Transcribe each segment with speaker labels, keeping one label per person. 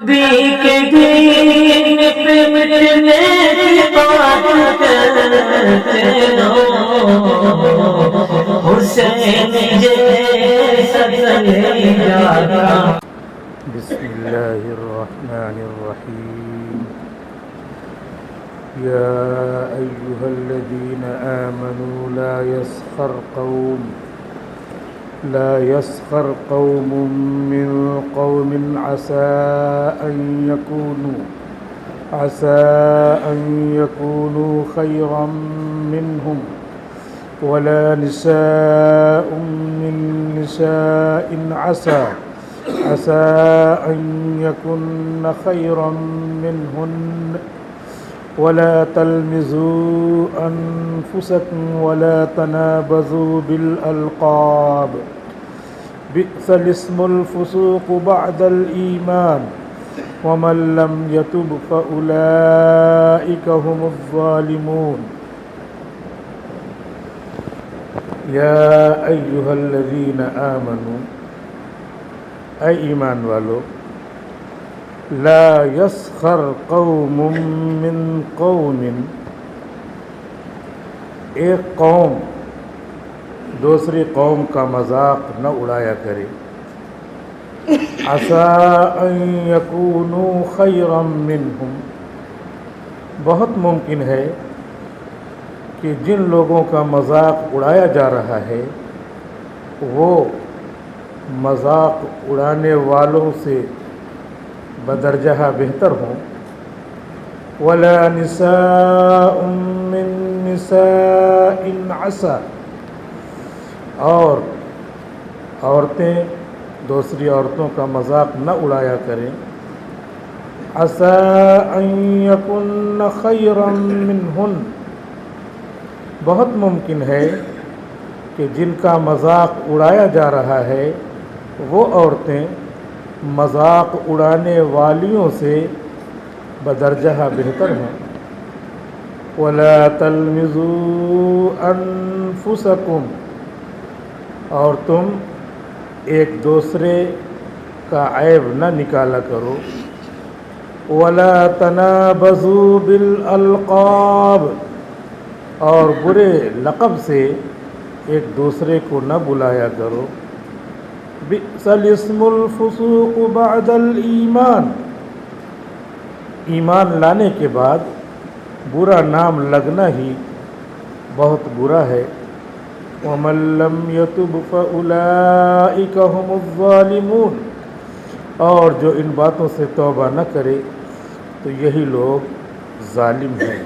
Speaker 1: کے دین پہ مٹنے کی بات کرتے رہو، حسین جیسا کلیجا۔
Speaker 2: بسم اللہ الرحمن الرحیم۔ یا ایہا الذین آمنوا لا يسخر قوم من قوم عسى أن يكونوا خيرا منهم ولا نساء من نساء عسى أن يكن خيرا منهن ولا تلمزوا أنفسكم ولا تنابزوا بالألقاب بئس الاسم الفسوق بعد الإيمان ومن لم يتب فأولئك هم الظالمون۔ یا ایہا الذین آمنوا، اے ایمان والو، لا یسخر قوم من قوم، ایک قوم دوسری قوم کا مذاق نہ اڑایا کرے، عسیٰ ان یکونوا خیرا منہم، بہت ممکن ہے کہ جن لوگوں کا مذاق اڑایا جا رہا ہے وہ مذاق اڑانے والوں سے بدرجہ بہتر ہوں۔ وَلَا نِسَاءٌ مِّن نِّسَاءٍ عَسَىٰ، اور عورتیں دوسری عورتوں کا مذاق نہ اڑایا کریں، عَسَىٰ أَن يَكُنَّ خَيْرًا مِّنْهُنَّ، بہت ممکن ہے کہ جن کا مذاق اڑایا جا رہا ہے وہ عورتیں مذاق اڑانے والیوں سے بدرجہ بہتر ہیں۔ وَلَا تَلْمِزُوا أَنفُسَكُمْ، اور تم ایک دوسرے کا عیب نہ نکالا کرو۔ وَلَا تَنَابَزُوا بِالْأَلْقَابِ، اور برے لقب سے ایک دوسرے کو نہ بلایا کرو۔ بئس الاسم الفسوق بعد الایمان، ایمان لانے کے بعد برا نام لگنا ہی بہت برا ہے۔ وَمَن لَّمْ يَتُبْ فَأُولَئِكَ هُمُ الظَّالِمُونَ، اور جو ان باتوں سے توبہ نہ کرے تو یہی لوگ ظالم ہیں۔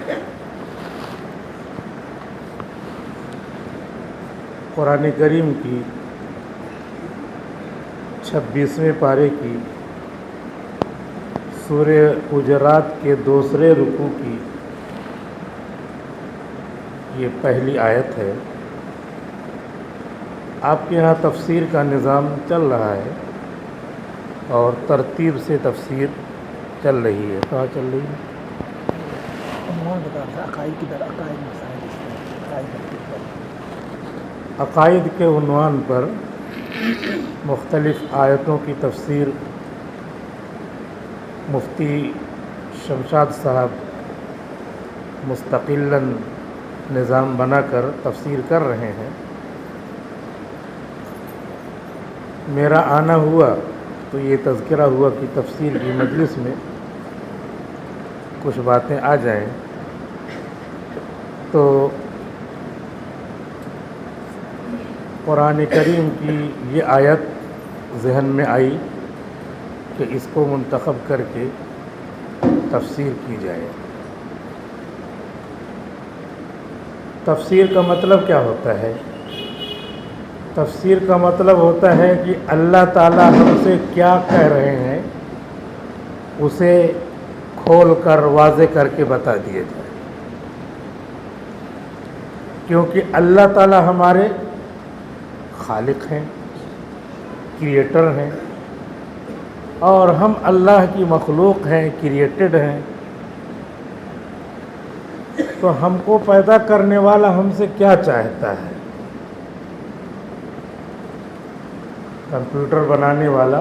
Speaker 2: قرآن کریم کی 26ویں پارے کی سورہ حجرات کے دوسرے رکوع کی یہ پہلی آیت ہے۔ آپ کے یہاں تفسیر کا نظام چل رہا ہے اور ترتیب سے تفسیر چل رہی ہے۔ کہاں چل رہی ہے؟ عقائد کے عنوان پر مختلف آیتوں کی تفسیر مفتی شمشاد صاحب مستقلاً نظام بنا کر تفسیر کر رہے ہیں۔ میرا آنا ہوا تو یہ تذکرہ ہوا کہ تفسیر کی مجلس میں کچھ باتیں آ جائیں، تو قرآن کریم کی یہ آیت ذہن میں آئی کہ اس کو منتخب کر کے تفسیر کی جائے۔ تفسیر کا مطلب کیا ہوتا ہے؟ تفسیر کا مطلب ہوتا ہے کہ اللہ تعالیٰ ہم سے کیا کہہ رہے ہیں اسے کھول کر واضح کر کے بتا دیے جائے، کیونکہ اللہ تعالیٰ ہمارے خالق ہیں، کریٹر ہیں، اور ہم اللہ کی مخلوق ہیں، کریٹڈ ہیں۔ تو ہم کو پیدا کرنے والا ہم سے کیا چاہتا ہے؟ کمپیوٹر بنانے والا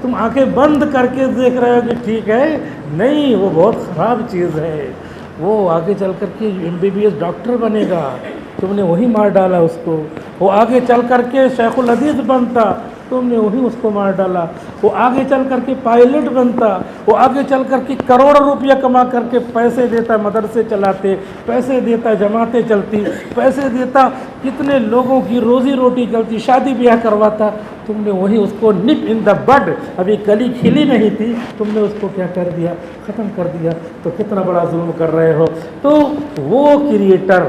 Speaker 2: تم آنکھیں بند کر کے دیکھ رہے ہو کہ ٹھیک ہے، نہیں، وہ بہت خراب چیز ہے، وہ آگے چل کر کے MBBS ڈاکٹر بنے گا، تم نے وہی مار ڈالا اس کو، وہ آگے چل کر کے شیخ الحدیث بنتا، تم نے وہی اس کو مار ڈالا، وہ آگے چل کر کے پائلٹ بنتا، وہ آگے چل کر کے کروڑوں روپیہ کما کر کے پیسے دیتا، مدرسے چلاتے، پیسے دیتا، جماعتیں چلتی، پیسے دیتا، کتنے لوگوں کی روزی روٹی چلتی، شادی بیاہ کرواتا، تم نے وہی اس کو نپ ان دا بڈ، ابھی کلی کھلی نہیں تھی، تم نے اس کو کیا کر دیا، ختم کر دیا، تو کتنا بڑا ظلم کر رہے ہو۔ تو وہ کریٹر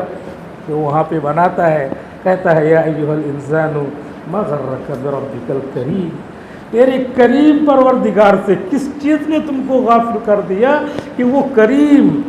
Speaker 2: جو وہاں پہ بناتا ہے، کہتا ہے یا ایھا الانسان ما غرک بربک الکریم، تیرے کریم پروردگار سے کس چیز نے تم کو غافل کر دیا کہ وہ کریم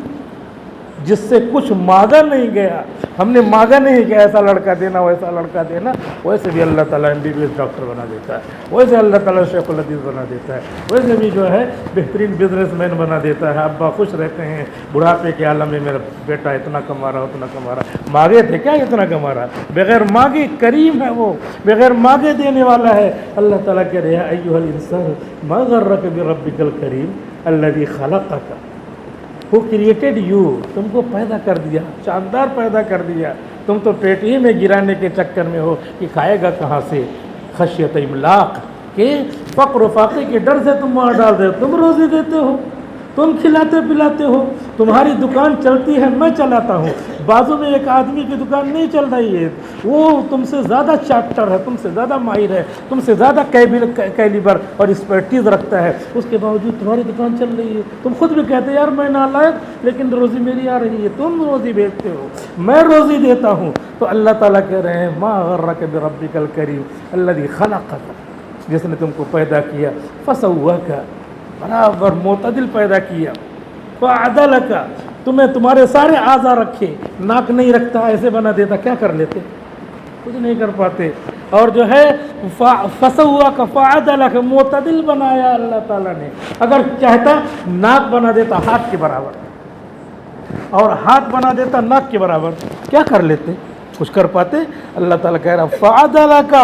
Speaker 2: جس سے کچھ مانگا نہیں گیا، ہم نے مانگا نہیں کہ ایسا لڑکا دینا ویسا لڑکا دینا، ویسے بھی اللہ تعالیٰ MBBS ڈاکٹر بنا دیتا ہے، ویسے اللہ تعالیٰ شیخ الحدیث بنا دیتا ہے، ویسے بھی جو ہے بہترین بزنس مین بنا دیتا ہے، ابا خوش رہتے ہیں بڑھاپے کے عالم میں، میرا بیٹا اتنا کما رہا اتنا کما رہا، مانگے تھے کیا اتنا کما رہا، بغیر مانگے کریم ہے وہ، بغیر مانگے دینے والا ہے۔ اللہ تعالیٰ کہہ رہے ہیں ایھا الانسان ما غرک بربک الکریم الذی خلقک، وہ کریٹڈ یو، تم کو پیدا کر دیا، شاندار پیدا کر دیا، تم تو پیٹ ہی میں گرانے کے چکر میں ہو کہ کھائے گا کہاں سے، خشیت املاق کہ فقر و فاقے کے ڈر سے تم مار ڈال دے، تم روزی دیتے ہو، تم کھلاتے پلاتے ہو، تمہاری دکان چلتی ہے، میں چلاتا ہوں، بازو میں ایک آدمی کی دکان نہیں چل رہی ہے، وہ تم سے زیادہ چیپٹر ہے، تم سے زیادہ ماہر ہے، تم سے زیادہ کیلیبر اور ایکسپرٹیز رکھتا ہے، اس کے باوجود تمہاری دکان چل رہی ہے، تم خود بھی کہتے یار میں نالائق، لیکن روزی میری آ رہی ہے، تم روزی بیچتے ہو، میں روزی دیتا ہوں۔ تو اللہ تعالیٰ کہہ رہے ہیں ما غرک بربک الکریم الذی خلقک، جس نے تم کو پیدا کیا، فسواک، برابر معتدل پیدا کیا، فعدلک، تمہیں تمہارے سارے اعضاء رکھے، ناک نہیں رکھتا ایسے بنا دیتا، کیا کر لیتے، کچھ نہیں کر پاتے، اور جو ہے فسواک فعدلک، معتدل بنایا اللہ تعالیٰ نے، اگر چاہتا ناک بنا دیتا ہاتھ کے برابر، اور ہاتھ بنا دیتا ناک کے برابر، کیا کر لیتے، کچھ کر پاتے؟ اللہ تعالیٰ کہہ رہا فعدلک،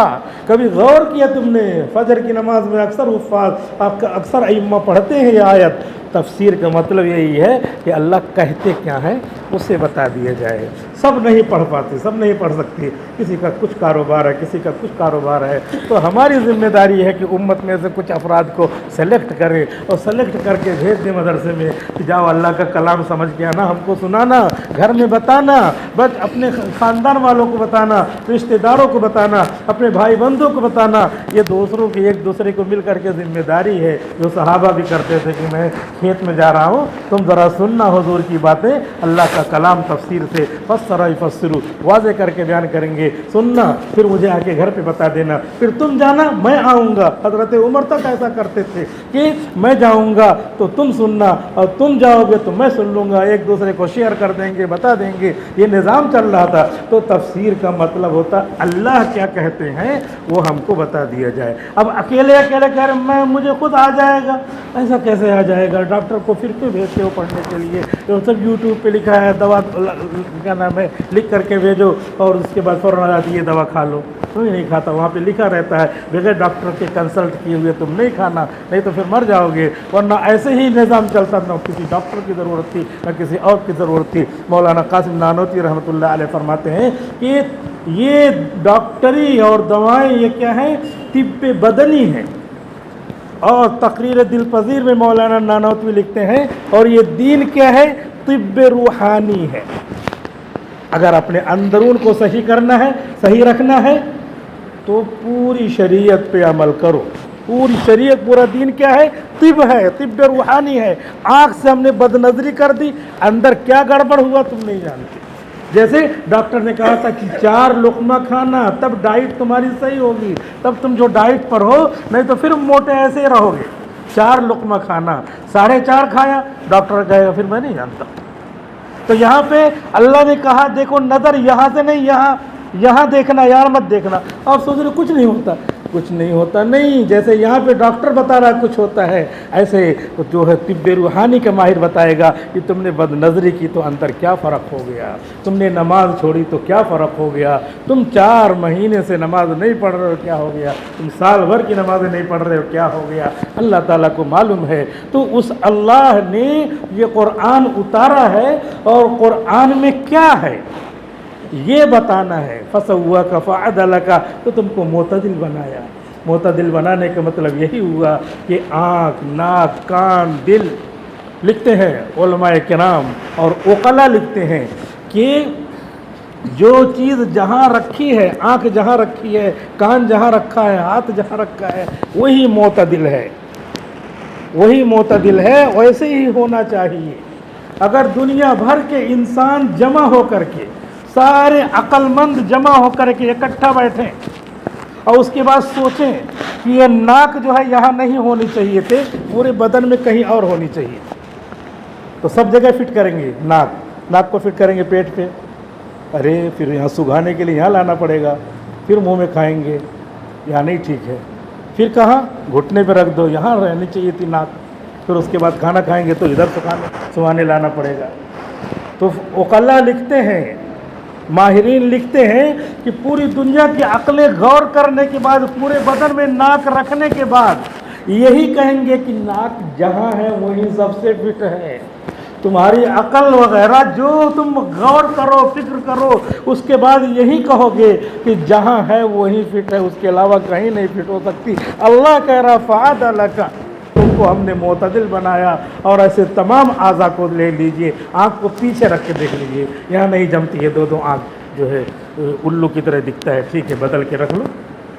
Speaker 2: کبھی غور کیا تم نے؟ فجر کی نماز میں اکثر ائمہ پڑھتے ہیں یہ آیت، تفسیر کا مطلب یہی ہے کہ اللہ کہتے کیا ہیں اسے بتا دیا جائے، سب نہیں پڑھ پاتے، سب نہیں پڑھ سکتے، کسی کا کچھ کاروبار ہے، کسی کا کچھ کاروبار ہے، تو ہماری ذمہ داری ہے کہ امت میں سے کچھ افراد کو سلیکٹ کریں اور سلیکٹ کر کے بھیج دیں مدرسے میں کہ جاؤ اللہ کا کلام سمجھ کے آنا، ہم کو سنانا، گھر میں بتانا، بس اپنے خاندان والوں کو بتانا، رشتہ داروں کو بتانا، اپنے بھائی بندوں کو بتانا، یہ دوسروں کی ایک دوسرے کو مل کر کے ذمہ داری ہے، جو صحابہ بھی کرتے تھے کہ میں کھیت میں جا رہا ہوں، تم ذرا سننا حضور کی باتیں، اللہ کا کلام تفسیر سے فسر یفسر واضح کر کے بیان کریں گے، سننا، پھر مجھے آ کے گھر پہ بتا دینا، پھر تم جانا میں آؤں گا۔ حضرت عمر تک ایسا کرتے تھے کہ میں جاؤں گا تو تم سننا، اور تم جاؤ گے تو میں سن لوں گا، ایک دوسرے کو شیئر کر دیں گے، بتا دیں گے، یہ نظام چل رہا تھا۔ تو تفسیر کا مطلب ہوتا اللہ کیا کہتے ہیں وہ ہم کو بتا دیا جائے۔ اب اکیلے کہہ رہے مجھے خود آ جائے گا، ایسا کیسے آ جائے گا؟ ڈاکٹر کو پھر کیوں بھیجتے ہو پڑھنے کے لیے؟ وہ سب یوٹیوب پہ لکھا ہے، دوا کیا نام ہے لکھ کر کے بھیجو اور اس کے بعد فوراً آ جاتی ہے دوا کھا لو، کوئی نہیں کھاتا، وہاں پہ لکھا رہتا ہے بغیر ڈاکٹر کے کنسلٹ کیے ہوئے تم نہیں کھانا، نہیں تو پھر مر جاؤ گے، ورنہ ایسے ہی نظام چلتا، نہ کسی ڈاکٹر کی ضرورت تھی نہ کسی اور کی ضرورت تھی۔ مولانا قاسم نانوتوی رحمۃ اللہ علیہ فرماتے ہیں کہ یہ ڈاکٹری اور دوائیں یہ کیا ہیں؟ طب بدنی ہیں، اور تقریر دل پذیر میں مولانا نانوتوی لکھتے ہیں اور یہ دین کیا ہے؟ طب روحانی ہے۔ اگر اپنے اندرون کو صحیح کرنا ہے، صحیح رکھنا ہے تو پوری شریعت پہ عمل کرو، پوری شریعت، پورا دین کیا ہے؟ طب ہے، طب روحانی ہے۔ آنکھ سے ہم نے بد نظری کر دی، اندر کیا گڑبڑ ہوا تم نہیں جانتے۔ جیسے ڈاکٹر نے کہا تھا کہ 4 لقمہ کھانا، تب ڈائٹ تمہاری صحیح ہوگی، تب تم جو ڈائٹ پر ہو، نہیں تو پھر موٹے ایسے ہی رہو گے۔ 4 لقمہ کھانا، 4.5 کھایا، ڈاکٹر کہے گا پھر میں نہیں جانتا۔ تو یہاں پہ اللہ نے کہا دیکھو نظر یہاں سے نہیں، یہاں دیکھنا، یار مت دیکھنا، اور سوچ رہے کچھ نہیں ہوتا، کچھ نہیں ہوتا نہیں. جیسے یہاں پہ ڈاکٹر بتا رہا ہے کچھ ہوتا ہے, ایسے جو ہے طب روحانی کا ماہر بتائے گا کہ تم نے بد نظری کی تو اندر کیا فرق ہو گیا, تم نے نماز چھوڑی تو کیا فرق ہو گیا, تم 4 مہینے سے نماز نہیں پڑھ رہے ہو کیا ہو گیا, تم سال بھر کی نمازیں نہیں پڑھ رہے ہو کیا ہو گیا. اللہ تعالیٰ کو معلوم ہے. تو اس اللہ نے یہ قرآن اتارا ہے اور قرآن میں کیا ہے یہ بتانا ہے. فَسَوَّاكَ فَعَدَلَكَ, تو تم کو معتدل بنایا. معتدل بنانے کا مطلب یہی ہوا کہ آنکھ, ناک, کان, دل. لکھتے ہیں علماء کرام اور عقلاء لکھتے ہیں کہ جو چیز جہاں رکھی ہے, آنکھ جہاں رکھی ہے, کان جہاں رکھا ہے, ہاتھ جہاں رکھا ہے, وہی معتدل ہے. وہی معتدل ہے, ویسے ہی ہونا چاہیے. اگر دنیا بھر کے انسان جمع ہو کر کے, سارے عقل مند جمع ہو کر کے اکٹھا بیٹھیں اور اس کے بعد سوچیں کہ یہ ناک جو ہے یہاں نہیں ہونی چاہیے تھے, پورے بدن میں کہیں اور ہونی چاہیے, تو سب جگہ فٹ کریں گے. ناک کو فٹ کریں گے پیٹ پہ, ارے پھر یہاں سگانے کے لیے یہاں لانا پڑے گا, پھر منہ میں کھائیں گے, یہاں نہیں ٹھیک ہے. پھر کہاں گھٹنے پہ رکھ دو, یہاں رہنی چاہیے تھی ناک. پھر اس کے بعد کھانا کھائیں گے تو ادھر سگانے لانا پڑے گا. تو عقلاء لکھتے ہیں, ماہرین لکھتے ہیں کہ پوری دنیا کی عقلیں غور کرنے کے بعد, پورے بدن میں ناک رکھنے کے بعد یہی کہیں گے کہ ناک جہاں ہے وہی سب سے فٹ ہے. تمہاری عقل وغیرہ جو تم غور کرو, فکر کرو, اس کے بعد یہی کہو گے کہ جہاں ہے وہی فٹ ہے, اس کے علاوہ کہیں نہیں فٹ ہو سکتی. اللہ کہہ رہا فَعَدَلَكَ, تم کو ہم نے معتدل بنایا. اور ایسے تمام اعضاء کو لے لیجئے, آنکھ کو پیچھے رکھ کے دیکھ لیجئے, یہاں نہیں جمتی ہے, 2 آنکھ جو ہے الو کی طرح دکھتا ہے. ٹھیک ہے, بدل کے رکھ لو,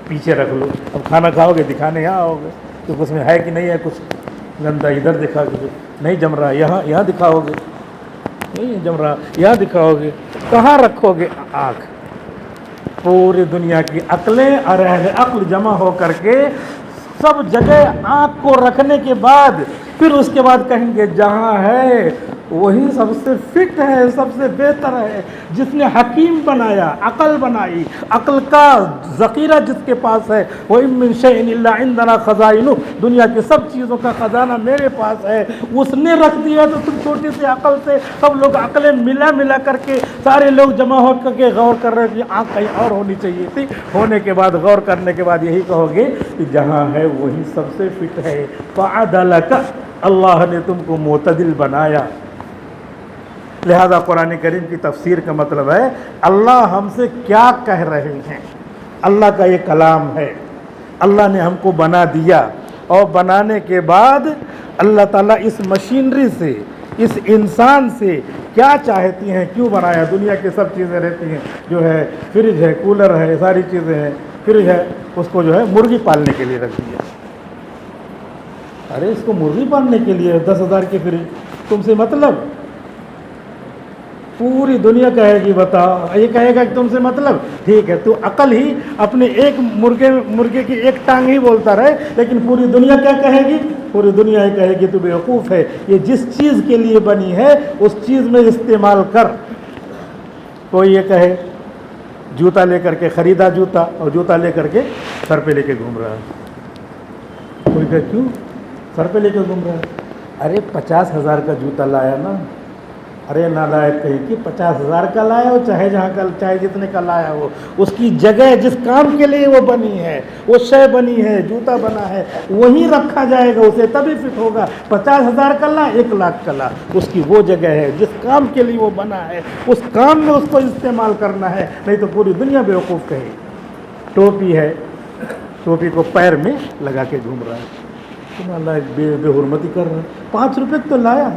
Speaker 2: پیچھے رکھ لو. اب کھانا کھاؤ گے دکھانے یہاں آؤ گے, تو اس میں ہے کہ نہیں ہے, کچھ گندہ ادھر دکھا کے نہیں جم رہا, یہاں دکھاؤ گے, نہیں جم رہا, یہاں دکھاؤ گے. کہاں رکھو گے آنکھ؟ پوری دنیا کی عقلیں اور اہل عقل جمع ہو کر کے سب جگہ آنکھ کو رکھنے کے بعد پھر اس کے بعد کہیں گے جہاں ہے وہی سب سے فٹ ہے, سب سے بہتر ہے. جس نے حکیم بنایا, عقل بنائی, عقل کا ذخیرہ جس کے پاس ہے, وَإِن مِّن شَيْءٍ إِلَّا عِندَنَا خَزَائِنُهُ, دنیا کی سب چیزوں کا خزانہ میرے پاس ہے, اس نے رکھ دیا. تو تم چھوٹی سی عقل سے سب لوگ عقلیں ملا کر کے سارے لوگ جمع ہو کر کے غور کر رہے کہ آنکھ کہیں اور ہونی چاہیے تھی. ہونے کے بعد, غور کرنے کے بعد یہی کہو گے کہ جہاں ہے وہی سب سے فٹ ہے. فَعَدَلَكَ, اللہ نے تم کو معتدل بنایا. لہذا قرآن کریم کی تفسیر کا مطلب ہے اللہ ہم سے کیا کہہ رہے ہیں. اللہ کا یہ کلام ہے. اللہ نے ہم کو بنا دیا, اور بنانے کے بعد اللہ تعالیٰ اس مشینری سے, اس انسان سے کیا چاہتی ہیں, کیوں بنایا. دنیا کی سب چیزیں رہتی ہیں, جو ہے فریج ہے, کولر ہے, ساری چیزیں ہیں. فریج ہے, اس کو جو ہے مرغی پالنے کے لیے رکھ دیا. ارے اس کو مرغی پالنے کے لیے 10,000 کی فریج, تم سے مطلب. پوری دنیا کہے گی بتاؤ, یہ کہے گا کہ تم سے مطلب. ٹھیک ہے, تو عقل ہی اپنے ایک مرغے کی ایک ٹانگ ہی بولتا رہے, لیکن پوری دنیا کیا کہے گی؟ پوری دنیا یہ کہے گی تو بیوقوف ہے, یہ جس چیز کے لیے بنی ہے اس چیز میں استعمال کر. کوئی یہ کہے جوتا لے کر کے, خریدا جوتا, اور جوتا لے کر کے سر پہ لے کے گھوم رہا ہے. کوئی کہے کیوں سر پہ لے کے گھوم رہا ہے؟ ارے 50,000 کا جوتا لایا نا. ارے نالائق کہیں کہ 50,000 کا لایا ہو, چاہے جتنے کا لایا ہو, اس کی جگہ جس کام کے لیے وہ بنی ہے, وہ شے بنی ہے, جوتا بنا ہے, وہیں رکھا جائے گا, اسے تبھی فٹ ہوگا. 50,000 کا لا, 1 لاکھ کا لا, اس کی وہ جگہ ہے جس کام کے لیے وہ بنا ہے, اس کام میں اس کو استعمال کرنا ہے. نہیں تو پوری دنیا بیوقوف کہے. ٹوپی ہے, ٹوپی کو پیر میں لگا کے گھوم رہا ہے, تم اللہ بے حرمتی کر رہے ہیں. 5 روپے تو لایا,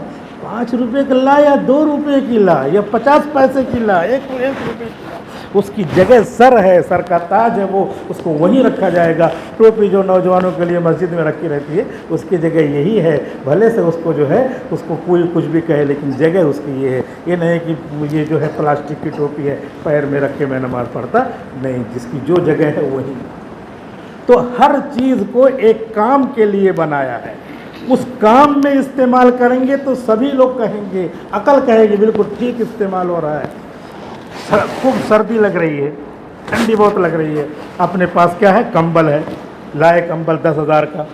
Speaker 2: 5 روپے کا لا, یا 2 روپے کی لا, یا 50 پیسے کی لا, 1 روپے کی لا. اس کی جگہ سر ہے, سر کا تاج ہے, وہ اس کو وہیں رکھا جائے گا. ٹوپی جو نوجوانوں کے لیے مسجد میں رکھی رہتی ہے, اس کی جگہ یہی ہے. بھلے سے اس کو جو ہے, اس کو کوئی کچھ بھی کہے, لیکن جگہ اس کی یہ ہے. یہ نہیں کہ یہ جو ہے پلاسٹک کی ٹوپی ہے, پیر میں رکھ کے میں نماز پڑھتا نہیں. جس کی جو جگہ ہے وہی. تو ہر چیز کو ایک کام کے لیے بنایا ہے. اس کام میں استعمال کریں گے تو سبھی لوگ کہیں گے, عقل کہے گی بالکل ٹھیک استعمال ہو رہا ہے. خوب سردی لگ رہی ہے, ٹھنڈی بہت لگ رہی ہے, اپنے پاس کیا ہے, کمبل ہے, لائے کمبل 10,000 کا،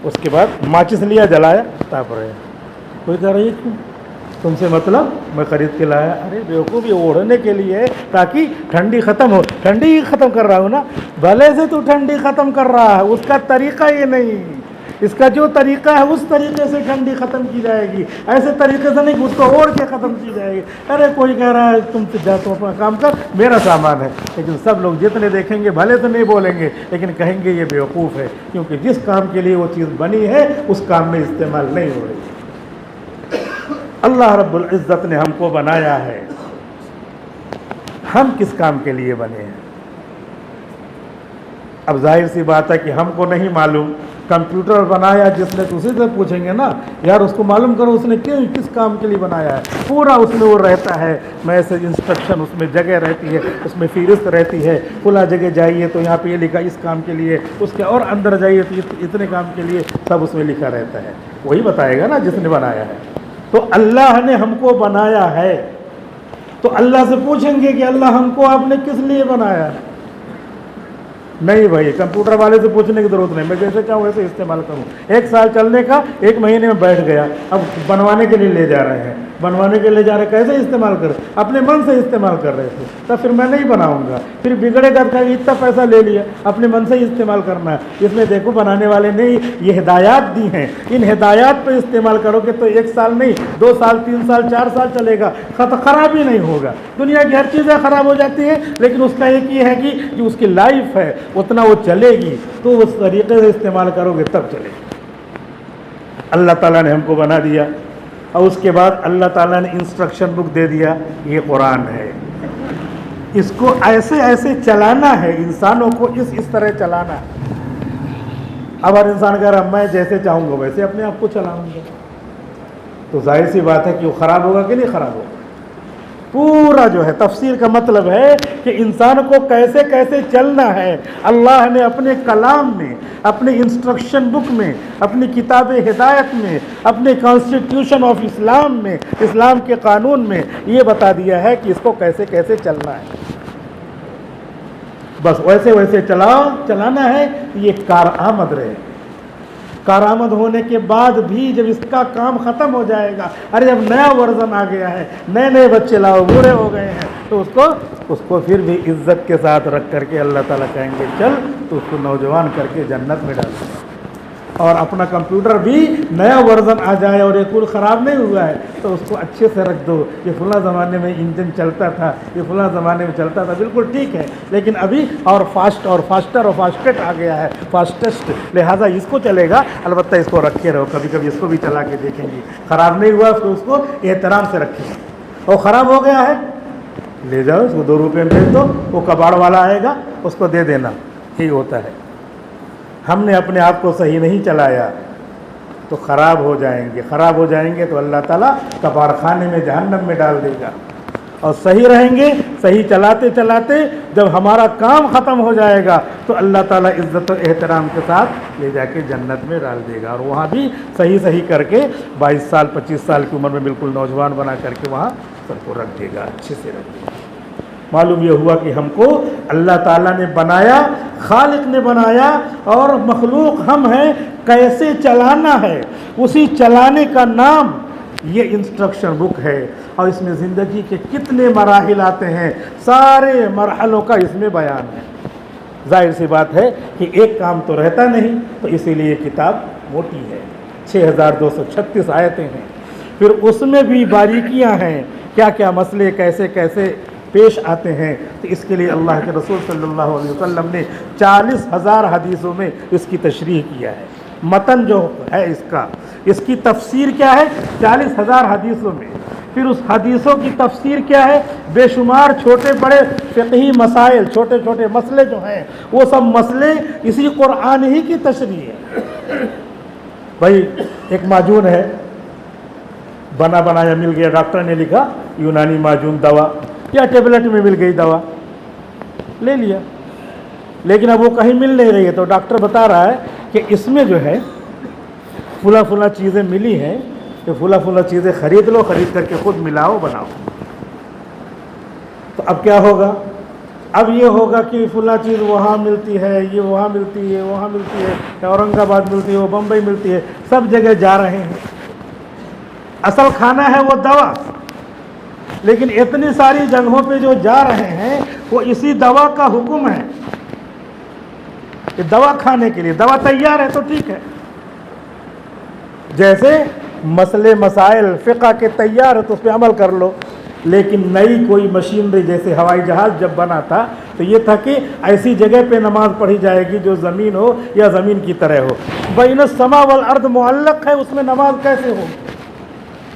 Speaker 2: اس کے بعد ماچس لیا جلایا تاپ رہے. کوئی کہہ رہی ہے کیوں تم سے مطلب میں خرید کے لایا. ارے بیوقوف یہ اوڑھنے کے لیے ہے تاکہ ٹھنڈی ختم ہو. ٹھنڈی ہی ختم کر رہا ہوں نا، بھلے سے تو ٹھنڈی ختم کر رہا ہے، اس کا طریقہ یہ نہیں. اس کا جو طریقہ ہے اس طریقے سے ٹھنڈی ختم کی جائے گی، ایسے طریقے سے نہیں کہ اس کو اوڑھ کے ختم کی جائے گی. ارے کوئی کہہ رہا ہے تم جا تم اپنا کام کر، میرا سامان ہے. لیکن سب لوگ جتنے دیکھیں گے بھلے تو نہیں بولیں گے، لیکن کہیں گے یہ بیوقوف ہے، کیونکہ جس کام کے لیے وہ چیز بنی ہے اس کام میں استعمال نہیں ہو رہی. اللہ رب العزت نے ہم کو بنایا ہے، ہم کس کام کے لیے بنے ہیں؟ اب ظاہر سی بات ہے کہ ہم کو نہیں معلوم. کمپیوٹر بنایا جس نے تو اسی سے پوچھیں گے نا، یار اس کو معلوم کرو اس نے کس کام کے لیے بنایا ہے. پورا اس میں وہ رہتا ہے، میسج انسٹرکشن، اس میں جگہ رہتی ہے، اس میں فہرست رہتی ہے. کھلا جگہ جائیے تو یہاں پہ یہ لکھا اس کام کے لیے، اس کے اور اندر جائیے تو اتنے کام کے لیے، سب اس میں لکھا رہتا ہے. وہی بتائے گا نا جس نے بنایا ہے. تو اللہ نے ہم کو بنایا ہے، تو اللہ سے پوچھیں گے کہ اللہ ہم کو آپ نے کس لیے بنایا ہے؟ نہیں بھائی، کمپیوٹر والے سے پوچھنے کی ضرورت نہیں، میں جیسے چاہوں ویسے استعمال کروں. 1 سال چلنے کا 1 مہینے میں بیٹھ گیا، اب بنوانے کے لیے لے جا رہے ہیں، بنوانے کے لیے جا رہے کیسے استعمال کر، اپنے من سے استعمال کر رہے تھے. تب پھر میں نہیں بناؤں گا، پھر بگڑے گا کہ اتنا پیسہ لے لیا، اپنے من سے ہی استعمال کرنا ہے. اس میں دیکھو بنانے والے نے یہ ہدایات دی ہیں، ان ہدایات پہ استعمال کرو گے تو 1 سال نہیں 2 سال 3 سال 4 سال چلے گا، خراب ہی نہیں ہوگا. دنیا کی ہر چیزیں خراب ہو جاتی ہیں، لیکن اس کا ایک یہ ہے کہ جو اس کی لائف ہے اتنا وہ چلے گی، تو اس طریقے سے استعمال کرو گے تب چلے گی. اللہ تعالیٰ نے ہم کو بنا دیا، اور اس کے بعد اللہ تعالیٰ نے انسٹرکشن بک دے دیا، یہ قرآن ہے. اس کو ایسے ایسے چلانا ہے، انسانوں کو اس طرح چلانا ہے. اب ہر انسان کہہ رہا میں جیسے چاہوں گا ویسے اپنے آپ کو چلاؤں گا، تو ظاہر سی بات ہے کہ وہ خراب ہوگا کہ نہیں خراب ہوگا. پورا جو ہے تفسیر کا مطلب ہے کہ انسان کو کیسے کیسے چلنا ہے. اللہ نے اپنے کلام میں، اپنے انسٹرکشن بک میں، اپنی کتاب ہدایت میں، اپنے کانسٹیٹیوشن آف اسلام میں، اسلام کے قانون میں یہ بتا دیا ہے کہ اس کو کیسے کیسے چلنا ہے. بس ویسے ویسے چلانا ہے. یہ کارآمد رہے. کارآمد ہونے کے بعد بھی جب اس کا کام ختم ہو جائے گا، ارے جب نیا ورژن آ گیا ہے، نئے بچے لاؤ، بوڑھے ہو گئے ہیں، تو اس کو پھر بھی عزت کے ساتھ رکھ کر کے اللہ تعالیٰ کہیں گے چل، تو اس کو نوجوان کر کے جنت میں ڈال دیں. اور اپنا کمپیوٹر بھی نیا ورژن آ جائے اور یہ کل خراب نہیں ہوا ہے تو اس کو اچھے سے رکھ دو. یہ فلاں زمانے میں انجن چلتا تھا، یہ فلاں زمانے میں چلتا تھا، بالکل ٹھیک ہے، لیکن ابھی اور فاسٹ اور فاسٹر اور فاسٹسٹ آ گیا ہے، فاسٹسٹ، لہٰذا اس کو چلے گا. البتہ اس کو رکھے رہو، کبھی کبھی اس کو بھی چلا کے دیکھیں گے، خراب نہیں ہوا تو اس کو احترام سے رکھیں گے. اور خراب ہو گیا ہے لے جاؤ، اس کو 2 روپے میں بھیج دو، وہ کباڑ والا آئے گا اس کو دے دینا. یہی ہوتا ہے. ہم نے اپنے آپ کو صحیح نہیں چلایا تو خراب ہو جائیں گے. خراب ہو جائیں گے تو اللہ تعالیٰ کباڑ خانے میں جہنم میں ڈال دے گا. اور صحیح رہیں گے، صحیح چلاتے چلاتے جب ہمارا کام ختم ہو جائے گا تو اللہ تعالیٰ عزت و احترام کے ساتھ لے جا کے جنت میں ڈال دے گا. اور وہاں بھی صحیح کر کے 22 سال 25 سال کی عمر میں بالکل نوجوان بنا کر کے وہاں سب کو رکھ دے گا، اچھے سے رکھ دے گا. معلوم یہ ہوا کہ ہم کو اللہ تعالیٰ نے بنایا، خالق نے بنایا، اور مخلوق ہم ہیں. کیسے چلانا ہے، اسی چلانے کا نام یہ انسٹرکشن بک ہے. اور اس میں زندگی کے کتنے مراحل آتے ہیں، سارے مرحلوں کا اس میں بیان ہے. ظاہر سی بات ہے کہ ایک کام تو رہتا نہیں، تو اسی لیے یہ کتاب موٹی ہے. 6236 آیتیں ہیں. پھر اس میں بھی باریکیاں ہیں، کیا کیا مسئلے کیسے کیسے پیش آتے ہیں. تو اس کے لیے اللہ کے رسول صلی اللہ علیہ وسلم نے 40,000 حدیثوں میں اس کی تشریح کیا ہے. متن جو ہے اس کی تفسیر کیا ہے 40,000 حدیثوں میں. پھر اس حدیثوں کی تفسیر کیا ہے، بے شمار چھوٹے بڑے فقہی مسائل، چھوٹے چھوٹے مسئلے جو ہیں وہ سب مسئلے اسی قرآن ہی کی تشریح ہے. بھائی ایک معجون ہے، بنا بنایا مل گیا، ڈاکٹر نے لکھا یونانی معجون دوا، یا ٹیبلٹ میں مل گئی دوا، لے لیا. لیکن اب وہ کہیں مل نہیں رہی ہے تو ڈاکٹر بتا رہا ہے کہ اس میں جو ہے فلاں چیزیں ملی ہیں، کہ فلاں چیزیں خرید لو، خرید کر کے خود ملاؤ بناؤ. تو اب کیا ہوگا، اب یہ ہوگا کہ فلاں چیز وہاں ملتی ہے، یہ وہاں ملتی ہے، وہاں ملتی ہے، اورنگ آباد ملتی ہے، وہ بمبئی ملتی ہے، سب جگہ جا رہے ہیں۔ اصل کھانا ہے وہ دوا، لیکن اتنی ساری جگہوں پہ جو جا رہے ہیں وہ اسی دوا کا حکم ہے کہ دوا کھانے کے لیے، دوا تیار ہے تو ٹھیک ہے۔ جیسے مسئلے مسائل فقہ کے تیار ہے تو اس پہ عمل کر لو، لیکن نئی کوئی مشینری، جیسے ہوائی جہاز جب بنا تھا تو یہ تھا کہ ایسی جگہ پہ نماز پڑھی جائے گی جو زمین ہو یا زمین کی طرح ہو، بین السماء والارض معلق ہے، اس میں نماز کیسے ہو؟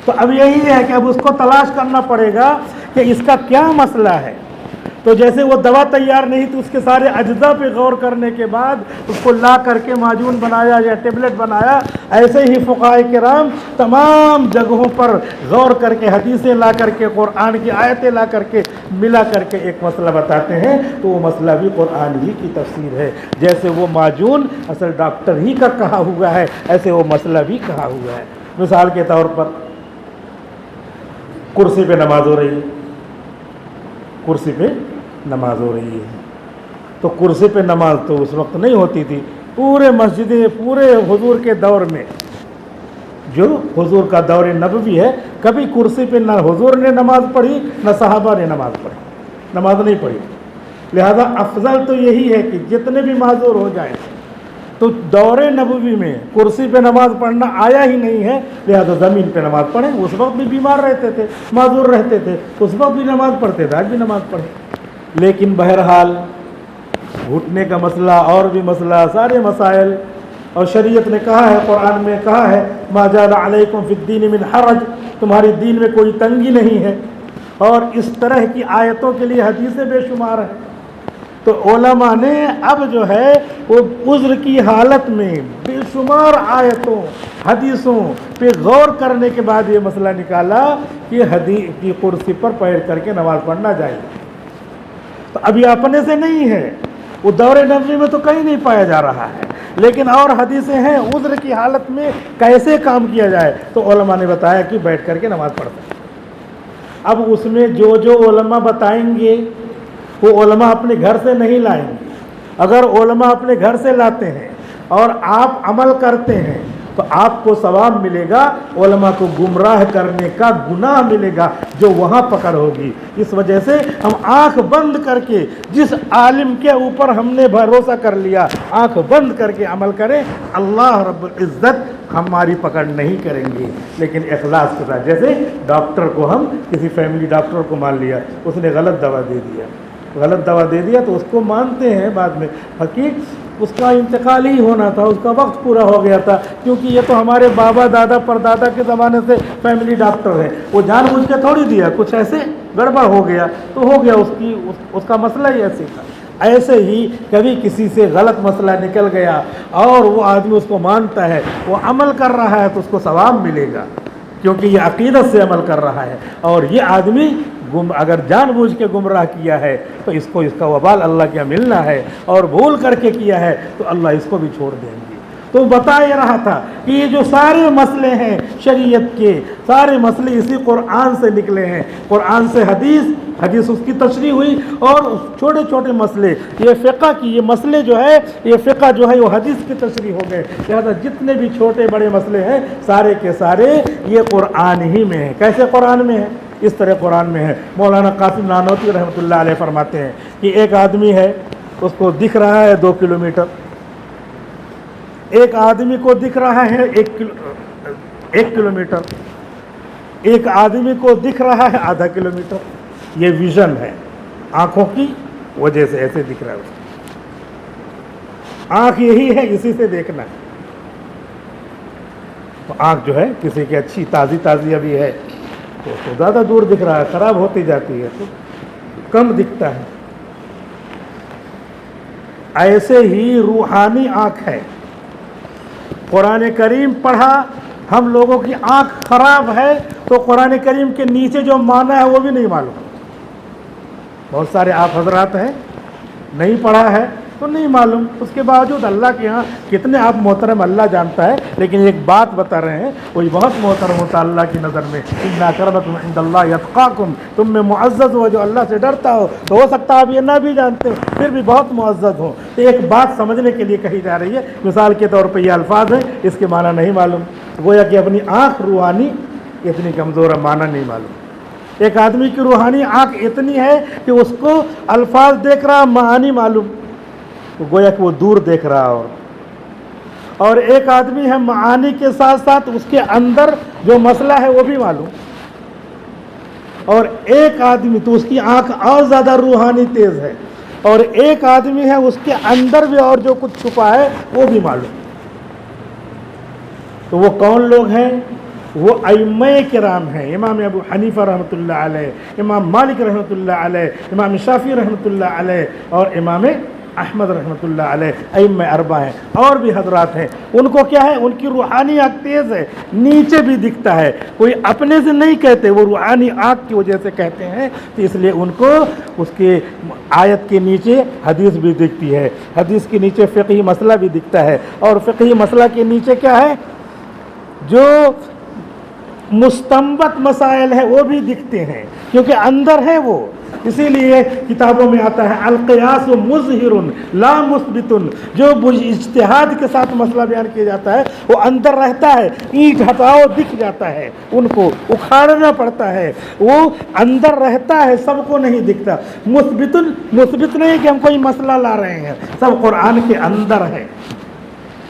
Speaker 2: تو اب یہی ہے کہ اب اس کو تلاش کرنا پڑے گا کہ اس کا کیا مسئلہ ہے۔ تو جیسے وہ دوا تیار نہیں تو اس کے سارے اجزاء پہ غور کرنے کے بعد اس کو لا کر کے معجون بنایا یا ٹیبلٹ بنایا، ایسے ہی فقہائے کرام تمام جگہوں پر غور کر کے حدیثیں لا کر کے، قرآن کی آیتیں لا کر کے ملا کر کے ایک مسئلہ بتاتے ہیں، تو وہ مسئلہ بھی قرآن ہی کی تفسیر ہے۔ جیسے وہ معجون اصل ڈاکٹر ہی کا کہا ہوا ہے، ایسے وہ مسئلہ بھی کہا ہوا ہے۔ مثال کے طور پر کرسی پہ نماز ہو رہی ہے، کرسی پہ نماز ہو رہی ہے، تو کرسی پہ نماز تو اس وقت نہیں ہوتی تھی، پورے مسجدیں پورے حضور کے دور میں، جو حضور کا دور نبوی ہے، کبھی کرسی پہ نہ حضور نے نماز پڑھی نہ صحابہ نے نماز پڑھی، نماز نہیں پڑھی۔ لہذا افضل تو یہی ہے کہ جتنے بھی معذور ہو جائیں، تو دور نبوی میں کرسی پہ نماز پڑھنا آیا ہی نہیں ہے، لہذا زمین پہ نماز پڑھیں۔ اس وقت بھی بیمار رہتے تھے، معذور رہتے تھے، اس وقت بھی نماز پڑھتے تھے، آج بھی نماز پڑھیں۔ لیکن بہرحال گھٹنے کا مسئلہ اور بھی مسئلہ، سارے مسائل، اور شریعت نے کہا ہے، قرآن میں کہا ہے ما جعل علیکم فی الدین من حرج، تمہاری دین میں کوئی تنگی نہیں ہے، اور اس طرح کی آیتوں کے لیے حدیثیں بے شمار ہیں۔ تو علماء نے اب جو ہے وہ عذر کی حالت میں بے شمار آیتوں حدیثوں پہ غور کرنے کے بعد یہ مسئلہ نکالا کہ حدیث کی کرسی پر پیر کر کے نماز پڑھنا جائے۔ تو ابھی اپنے سے نہیں ہے، وہ دور نبوی میں تو کہیں نہیں پایا جا رہا ہے، لیکن اور حدیثیں ہیں عذر کی حالت میں کیسے کام کیا جائے، تو علماء نے بتایا کہ بیٹھ کر کے نماز پڑھتے۔ اب اس میں جو جو علماء بتائیں گے وہ علماء اپنے گھر سے نہیں لائیں گے۔ اگر علماء اپنے گھر سے لاتے ہیں اور آپ عمل کرتے ہیں تو آپ کو ثواب ملے گا، علماء کو گمراہ کرنے کا گناہ ملے گا جو وہاں پکڑ ہوگی۔ اس وجہ سے ہم آنکھ بند کر کے جس عالم کے اوپر ہم نے بھروسہ کر لیا، آنکھ بند کر کے عمل کریں، اللہ رب العزت ہماری پکڑ نہیں کریں گے، لیکن اخلاص کے ساتھ۔ جیسے ڈاکٹر کو، ہم کسی فیملی ڈاکٹر کو مان لیا، اس نے غلط دوا دے دیا، غلط دوا دے دیا تو اس کو مانتے ہیں بعد میں، حقیقت اس کا انتقال ہی ہونا تھا، اس کا وقت پورا ہو گیا تھا، کیونکہ یہ تو ہمارے بابا دادا پردادا کے زمانے سے فیملی ڈاکٹر ہے، وہ جان بوجھ کے تھوڑی دیا، کچھ ایسے گڑبڑ ہو گیا تو ہو گیا، اس کا مسئلہ ہی ایسے تھا۔ ایسے ہی کبھی کسی سے غلط مسئلہ نکل گیا اور وہ آدمی اس کو مانتا ہے، وہ عمل کر رہا ہے تو اس کو ثواب ملے گا، کیونکہ یہ عقیدت سے عمل کر رہا ہے، اور یہ آدمی اگر جان بوجھ کے گمراہ کیا ہے تو اس کو اس کا وبال اللہ کے یہاں ملنا ہے، اور بھول کر کے کیا ہے تو اللہ اس کو بھی چھوڑ دیں گے۔ تو بتا یہ رہا تھا کہ یہ جو سارے مسئلے ہیں شریعت کے، سارے مسئلے اسی قرآن سے نکلے ہیں، قرآن سے حدیث اس کی تشریح ہوئی، اور چھوٹے چھوٹے مسئلے، یہ فقہ کی یہ مسئلے جو ہے، یہ فقہ جو ہے وہ حدیث کی تشریح ہو گئے، لہذا جتنے بھی چھوٹے بڑے مسئلے ہیں سارے کے سارے یہ قرآن ہی میں ہیں۔ کیسے قرآن میں ہے؟ اس طرح قرآن میں ہے۔ مولانا قاسم نانوتوی رحمۃ اللہ علیہ فرماتے ہیں کہ ایک آدمی ہے، اس کو دکھ رہا ہے 2 کلومیٹر، ایک آدمی کو دکھ رہا ہے 1 کلومیٹر، ایک آدمی کو دکھ رہا ہے ½ کلومیٹر۔ یہ ویژن ہے، آنکھوں کی وجہ سے ایسے دکھ رہا ہے۔ آنکھ یہی ہے، اسی سے دیکھنا ہے۔ تو آنکھ جو ہے کسی کی اچھی تازی ابھی ہے تو اس کو زیادہ دور دکھ رہا ہے، خراب ہوتی جاتی ہے تو کم دکھتا ہے۔ ایسے ہی روحانی آنکھ ہے، قرآن کریم پڑھا، ہم لوگوں کی آنکھ خراب ہے تو قرآن کریم کے نیچے جو معنی ہے وہ بھی نہیں معلوم۔ بہت سارے آپ حضرات ہیں نہیں پڑھا ہے تو نہیں معلوم. اس کے باوجود اللہ کے ہاں کتنے آپ محترم اللہ جانتا ہے. لیکن ایک بات بتا رہے ہیں, کوئی بہت محترم ہوتا اللہ کی نظر میں, ان اکرمکم عند اللہ یتقاکم, تم میں معزز ہو جو اللہ سے ڈرتا ہو. تو ہو سکتا ہے آپ یہ نہ بھی جانتے ہو, پھر بھی بہت معزز ہو. تو ایک بات سمجھنے کے لیے کہی جا رہی ہے. مثال کے طور پہ یہ الفاظ ہیں, اس کے معنی نہیں معلوم. گویا کہ اپنی آنکھ روحانی اتنی کمزور ہے, معنی نہیں معلوم. ایک آدمی کی روحانی آنکھ اتنی ہے کہ اس کو الفاظ دیکھ رہا, معانی معلوم, تو گویا کہ وہ دور دیکھ رہا. اور ایک آدمی ہے معانی کے ساتھ ساتھ اس کے اندر جو مسئلہ ہے وہ بھی معلوم. اور ایک آدمی تو اس کی آنکھ اور زیادہ روحانی تیز ہے, اور ایک آدمی ہے اس کے اندر بھی اور جو کچھ چھپا ہے وہ بھی معلوم. تو وہ کون لوگ ہیں؟ وہ ائمہ کرام ہیں. امام ابو حنیفہ رحمۃ اللہ علیہ, امام مالک رحمۃ اللہ علیہ, امام شافعی رحمۃ اللہ علیہ, اور امام احمد رحمۃ اللہ علیہ. ائمہ اربعہ ہیں, اور بھی حضرات ہیں. ان کو کیا ہے, ان کی روحانی آنکھ تیز ہے, نیچے بھی دکھتا ہے. کوئی اپنے سے نہیں کہتے, وہ روحانی آنکھ کی وجہ سے کہتے ہیں. تو اس لیے ان کو اس کے آیت کے نیچے حدیث بھی دکھتی ہے, حدیث کے نیچے فقہی مسئلہ بھی دکھتا ہے, اور فقہی مسئلہ کے نیچے کیا ہے, جو مستنبط مسائل ہیں وہ بھی دکھتے ہیں, کیونکہ اندر ہے وہ. اسی لیے کتابوں میں آتا ہے القیاس مظہر لا مثبت, جو اجتہاد کے ساتھ مسئلہ بیان کیا جاتا ہے وہ اندر رہتا ہے. اینٹ ہٹاؤ دکھ جاتا ہے, ان کو اکھاڑنا پڑتا ہے, وہ اندر رہتا ہے, سب کو نہیں دکھتا. مثبت نہیں کہ ہم کوئی مسئلہ لا رہے ہیں, سب قرآن کے اندر ہے,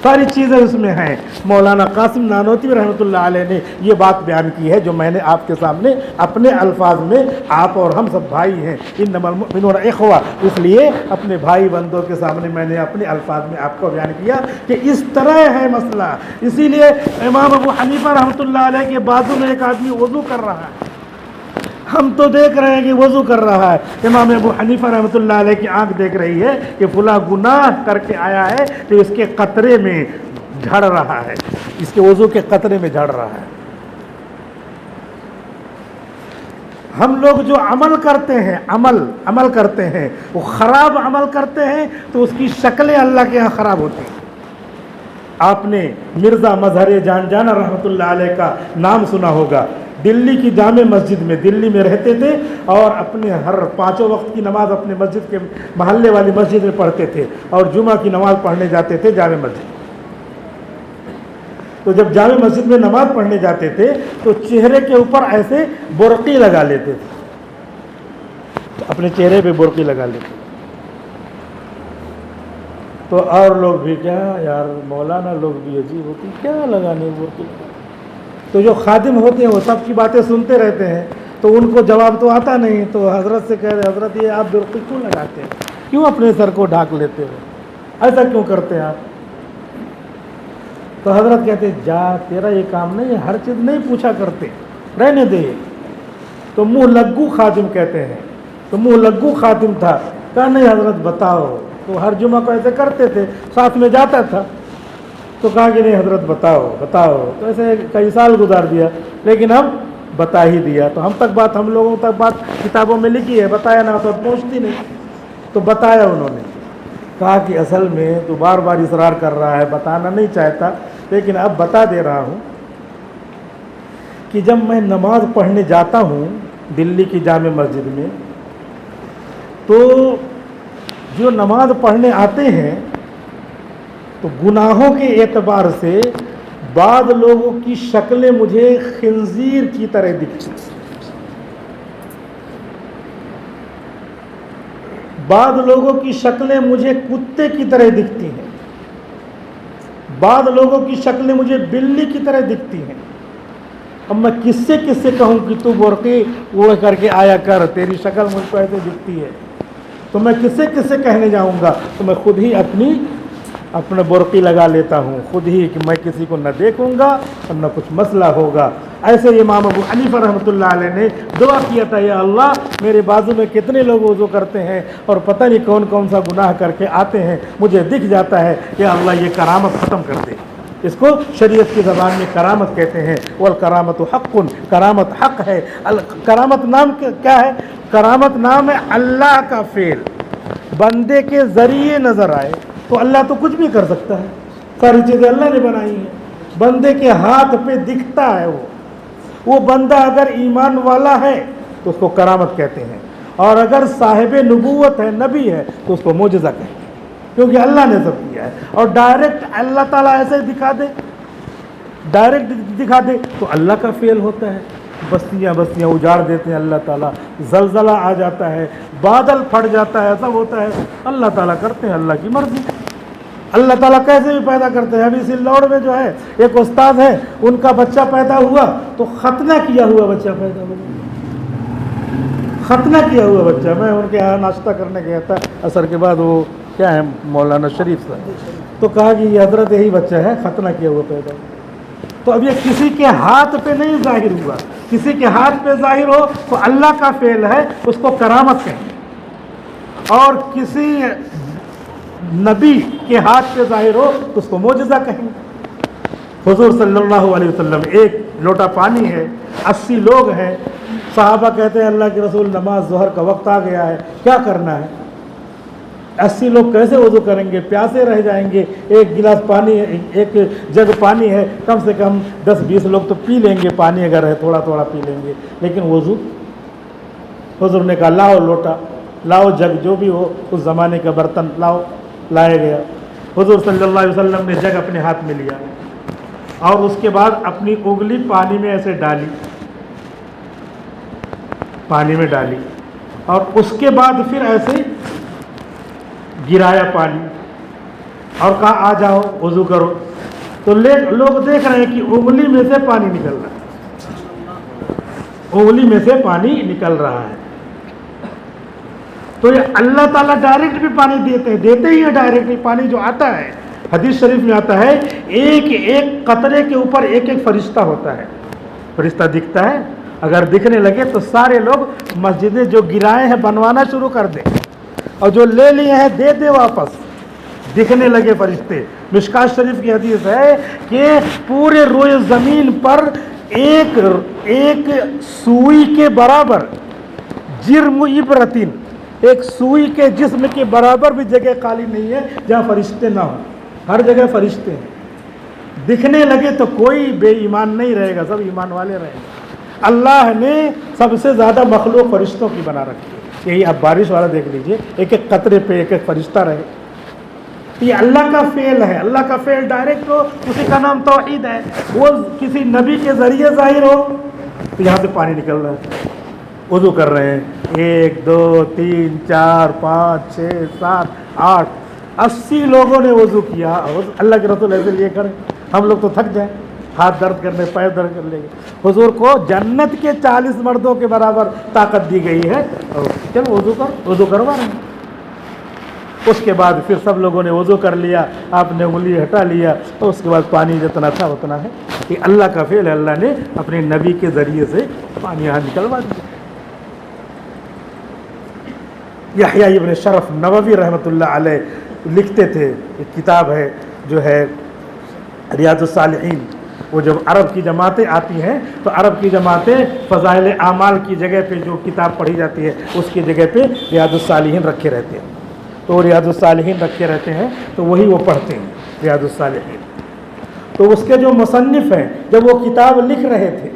Speaker 2: ساری چیزیں اس میں ہیں. مولانا قاسم نانوتوی رحمۃ اللہ علیہ نے یہ بات بیان کی ہے جو میں نے آپ کے سامنے اپنے الفاظ میں, آپ اور ہم سب بھائی ہیں, انما المؤمنون اخوہ, اس لیے اپنے بھائی بندوں کے سامنے میں نے اپنے الفاظ میں آپ کو بیان کیا کہ اس طرح ہے مسئلہ. اسی لیے امام ابو حنیفہ رحمۃ اللہ علیہ کے بازو میں ایک آدمی وضو کر رہا ہے, ہم تو دیکھ رہے ہیں کہ وضو کر رہا ہے. امام ابو حنیفہ رحمۃ اللہ علیہ کی آنکھ دیکھ رہی ہے کہ فلاں گناہ کر کے آیا ہے, تو اس کے قطرے میں جھڑ رہا ہے, اس کے وضو کے قطرے میں جھڑ رہا ہے. ہم لوگ جو عمل کرتے ہیں, عمل کرتے ہیں, وہ خراب عمل کرتے ہیں, تو اس کی شکلیں اللہ کے یہاں خراب ہوتی ہیں. آپ نے مرزا مظہر جان جانا رحمۃ اللہ علیہ کا نام سنا ہوگا. دلی کی جامع مسجد میں, دلی میں رہتے تھے, اور اپنے ہر 5 وقت کی نماز اپنے مسجد کے محلے والی مسجد میں پڑھتے تھے, اور جمعہ کی نماز پڑھنے جاتے تھے جامع مسجد. تو جب جامع مسجد میں نماز پڑھنے جاتے تھے تو چہرے کے اوپر ایسے برقی لگا لیتے تھے, اپنے چہرے پہ برقی لگا لیتے تھے. تو اور لوگ بھی, کیا یار مولانا لوگ بھی عجیب ہوتی, کیا لگانے برقی لگانے. تو جو خادم ہوتے ہیں وہ سب کی باتیں سنتے رہتے ہیں, تو ان کو جواب تو آتا نہیں. تو حضرت سے کہہ رہے, حضرت یہ آپ برقی کیوں لگاتے ہیں, کیوں اپنے سر کو ڈھانک لیتے ہو, ایسا کیوں کرتے ہیں آپ؟ تو حضرت کہتے ہیں جا, تیرا یہ کام نہیں ہے, ہر چیز نہیں پوچھا کرتے, رہنے دے. تو منہ لگو خادم کہتے ہیں, تو منہ لگو خادم تھا. کہا نہیں حضرت بتاؤ. تو ہر جمعہ کو ایسے کرتے تھے, ساتھ میں جاتا تھا. تو کہا کہ نہیں حضرت بتاؤ. تو ایسے کئی سال گزار دیا, لیکن اب بتا ہی دیا. تو ہم لوگوں تک بات کتابوں میں لکھی ہے, بتایا نہ تو پہنچتی نہیں. تو بتایا انہوں نے, کہا کہ اصل میں تو بار بار اصرار کر رہا ہے, بتانا نہیں چاہتا, لیکن اب بتا دے رہا ہوں کہ جب میں نماز پڑھنے جاتا ہوں دلی کی جامع مسجد میں, تو جو نماز پڑھنے آتے ہیں تو گناہوں کے اعتبار سے بعض لوگوں کی شکلیں مجھے خنزیر کی طرح دکھتی ہیں, بعض لوگوں کی شکلیں مجھے کتے کی طرح دکھتی ہیں, بعض لوگوں کی شکلیں مجھے بلی کی طرح دکھتی ہیں. اب میں کس سے کہوں کہ تو برقی وہ کر کے آیا کر, تیری شکل مجھ کو ایسے دکھتی ہے, تو میں کس سے کہنے جاؤں گا. تو میں خود ہی اپنا برقی لگا لیتا ہوں, خود ہی, کہ میں کسی کو نہ دیکھوں گا اور نہ کچھ مسئلہ ہوگا. ایسے امام ابو حنیفہ رحمۃ اللہ علیہ نے دعا کیا تھا, یا اللہ میرے بازو میں کتنے لوگ وضو کرتے ہیں اور پتہ نہیں کون کون سا گناہ کر کے آتے ہیں, مجھے دکھ جاتا ہے, یا اللہ یہ کرامت ختم کر دے. اس کو شریعت کی زبان میں کرامت کہتے ہیں. والکرامت حق, کرامت حق ہے. کرامت نام کیا ہے؟ کرامت نام ہے اللہ کا فعل, بندے کے ذریعے نظر آئے تو اللہ تو کچھ بھی کر سکتا ہے، ساری چیزیں اللہ نے بنائی ہیں، بندے کے ہاتھ پہ دکھتا ہے وہ بندہ اگر ایمان والا ہے تو اس کو کرامت کہتے ہیں، اور اگر صاحب نبوت ہے، نبی ہے، تو اس کو معجزہ کہتے ہیں، کیونکہ اللہ نے سب کیا ہے۔ اور ڈائریکٹ اللہ تعالیٰ ایسے دکھا دے، ڈائریکٹ دکھا دے تو اللہ کا فعل ہوتا ہے۔ بستیاں اجاڑ دیتے ہیں اللہ تعالیٰ، زلزلہ آ جاتا ہے، بادل پھٹ جاتا ہے، سب ہوتا ہے، اللہ تعالیٰ کرتے ہیں، اللہ کی مرضی۔ اللہ تعالیٰ کیسے بھی پیدا کرتے ہیں۔ ابھی سلوڑ میں جو ہے ایک استاد ہے، ان کا بچہ پیدا ہوا تو ختنہ کیا ہوا بچہ پیدا ہوا، ختنہ کیا ہوا بچہ۔ میں ان کے یہاں ناشتہ کرنے گیا تھا عصر کے بعد، وہ کیا ہے مولانا شریف صاحب، تو کہا کہ یہ حضرت یہی بچہ ہے، ختنہ کیا ہوا پیدا ہوا۔ تو اب یہ کسی کے ہاتھ پہ نہیں ظاہر ہوا، کسی کے ہاتھ پہ ظاہر ہو تو اللہ کا فعل ہے، اس کو کرامت کہیں، اور کسی نبی کے ہاتھ پہ ظاہر ہو تو اس کو معجزہ کہیں۔ حضور صلی اللہ علیہ وسلم، ایک لوٹا پانی ہے، 80 لوگ ہیں، صحابہ کہتے ہیں اللہ کے رسول نماز ظہر کا وقت آ گیا ہے، کیا کرنا ہے؟ 80 لوگ کیسے وضو کریں گے؟ پیاسے رہ جائیں گے، ایک گلاس پانی، ایک جگ پانی ہے، کم سے کم 10-20 لوگ تو پی لیں گے، پانی اگر ہے تھوڑا تھوڑا پی لیں گے، لیکن وضو؟ حضور نے کہا لاؤ لوٹا، لاؤ جگ، جو بھی ہو اس زمانے کا برتن لاؤ، لایا گیا۔ حضور صلی اللہ علیہ وسلم نے جگ اپنے ہاتھ میں لیا اور اس کے بعد اپنی انگلی پانی میں ایسے ڈالی، پانی میں ڈالی، اور اس کے بعد پھر ایسے گرایا پانی اور کہا آ جاؤ وضو کرو۔ تو لوگ دیکھ رہے ہیں کہ انگلی میں سے پانی نکل رہا ہے، انگلی میں سے پانی نکل رہا ہے۔ تو یہ اللہ تعالیٰ ڈائریکٹ بھی پانی دیتے ہی ہے، ڈائریکٹ پانی جو آتا ہے، حدیث شریف میں آتا ہے ایک ایک قطرے کے اوپر ایک ایک فرشتہ ہوتا ہے، فرشتہ دکھتا ہے، اگر دکھنے لگے تو سارے لوگ مسجدیں جو گرائے ہیں بنوانا شروع کر دیں، اور جو لے لیے ہیں دے دے واپس، دکھنے لگے فرشتے۔ مشکات شریف کی حدیث ہے کہ پورے روئے زمین پر ایک سوئی کے برابر، جرم عبرتین، ایک سوئی کے جسم کے برابر بھی جگہ خالی نہیں ہے جہاں فرشتے نہ ہوں، ہر جگہ فرشتے ہیں۔ دکھنے لگے تو کوئی بے ایمان نہیں رہے گا، سب ایمان والے رہیں گے۔ اللہ نے سب سے زیادہ مخلوق فرشتوں کی بنا رکھی ہے، یہی آپ بارش والا دیکھ لیجئے، ایک ایک قطرے پہ ایک ایک فرشتہ رہے۔ یہ اللہ کا فعل ہے، اللہ کا فعل ڈائریکٹ ہو، اسی کا نام توحید ہے۔ وہ کسی نبی کے ذریعے ظاہر ہو تو یہاں سے پانی نکل رہا ہے، وضو کر رہے ہیں، 1 2 3 4 5 6 7 8 80 لوگوں نے وضو کیا۔ اللہ کے رسول ایسے لیے کریں، ہم لوگ تو تھک جائیں، ہاتھ درد کرنے، پیر درد کر لیں گے۔ حضور کو جنت کے 40 مردوں کے برابر طاقت دی گئی ہے، اور چل وضو کروا رہے ہیں۔ اس کے بعد پھر سب لوگوں نے وضو کر لیا، آپ نے انگلی ہٹا لیا، اور اس کے بعد پانی جتنا تھا اتنا ہے، کہ اللہ کا فعل ہے، اللہ نے اپنے نبی کے ذریعے سے پانی یہاں نکلوا دیا۔ یحییٰ ابن شرف نووی رحمۃ اللہ علیہ لکھتے تھے، ایک کتاب ہے جو ہے ریاض الصالحین، وہ جب عرب کی جماعتیں آتی ہیں تو عرب کی جماعتیں فضائل اعمال کی جگہ پہ جو کتاب پڑھی جاتی ہے اس کی جگہ پہ ریاض الصالحین رکھے رہتے ہیں، تو ریاض الصالحین رکھے رہتے ہیں تو وہی وہ پڑھتے ہیں ریاض الصالحین۔ تو اس کے جو مصنف ہیں جب وہ کتاب لکھ رہے تھے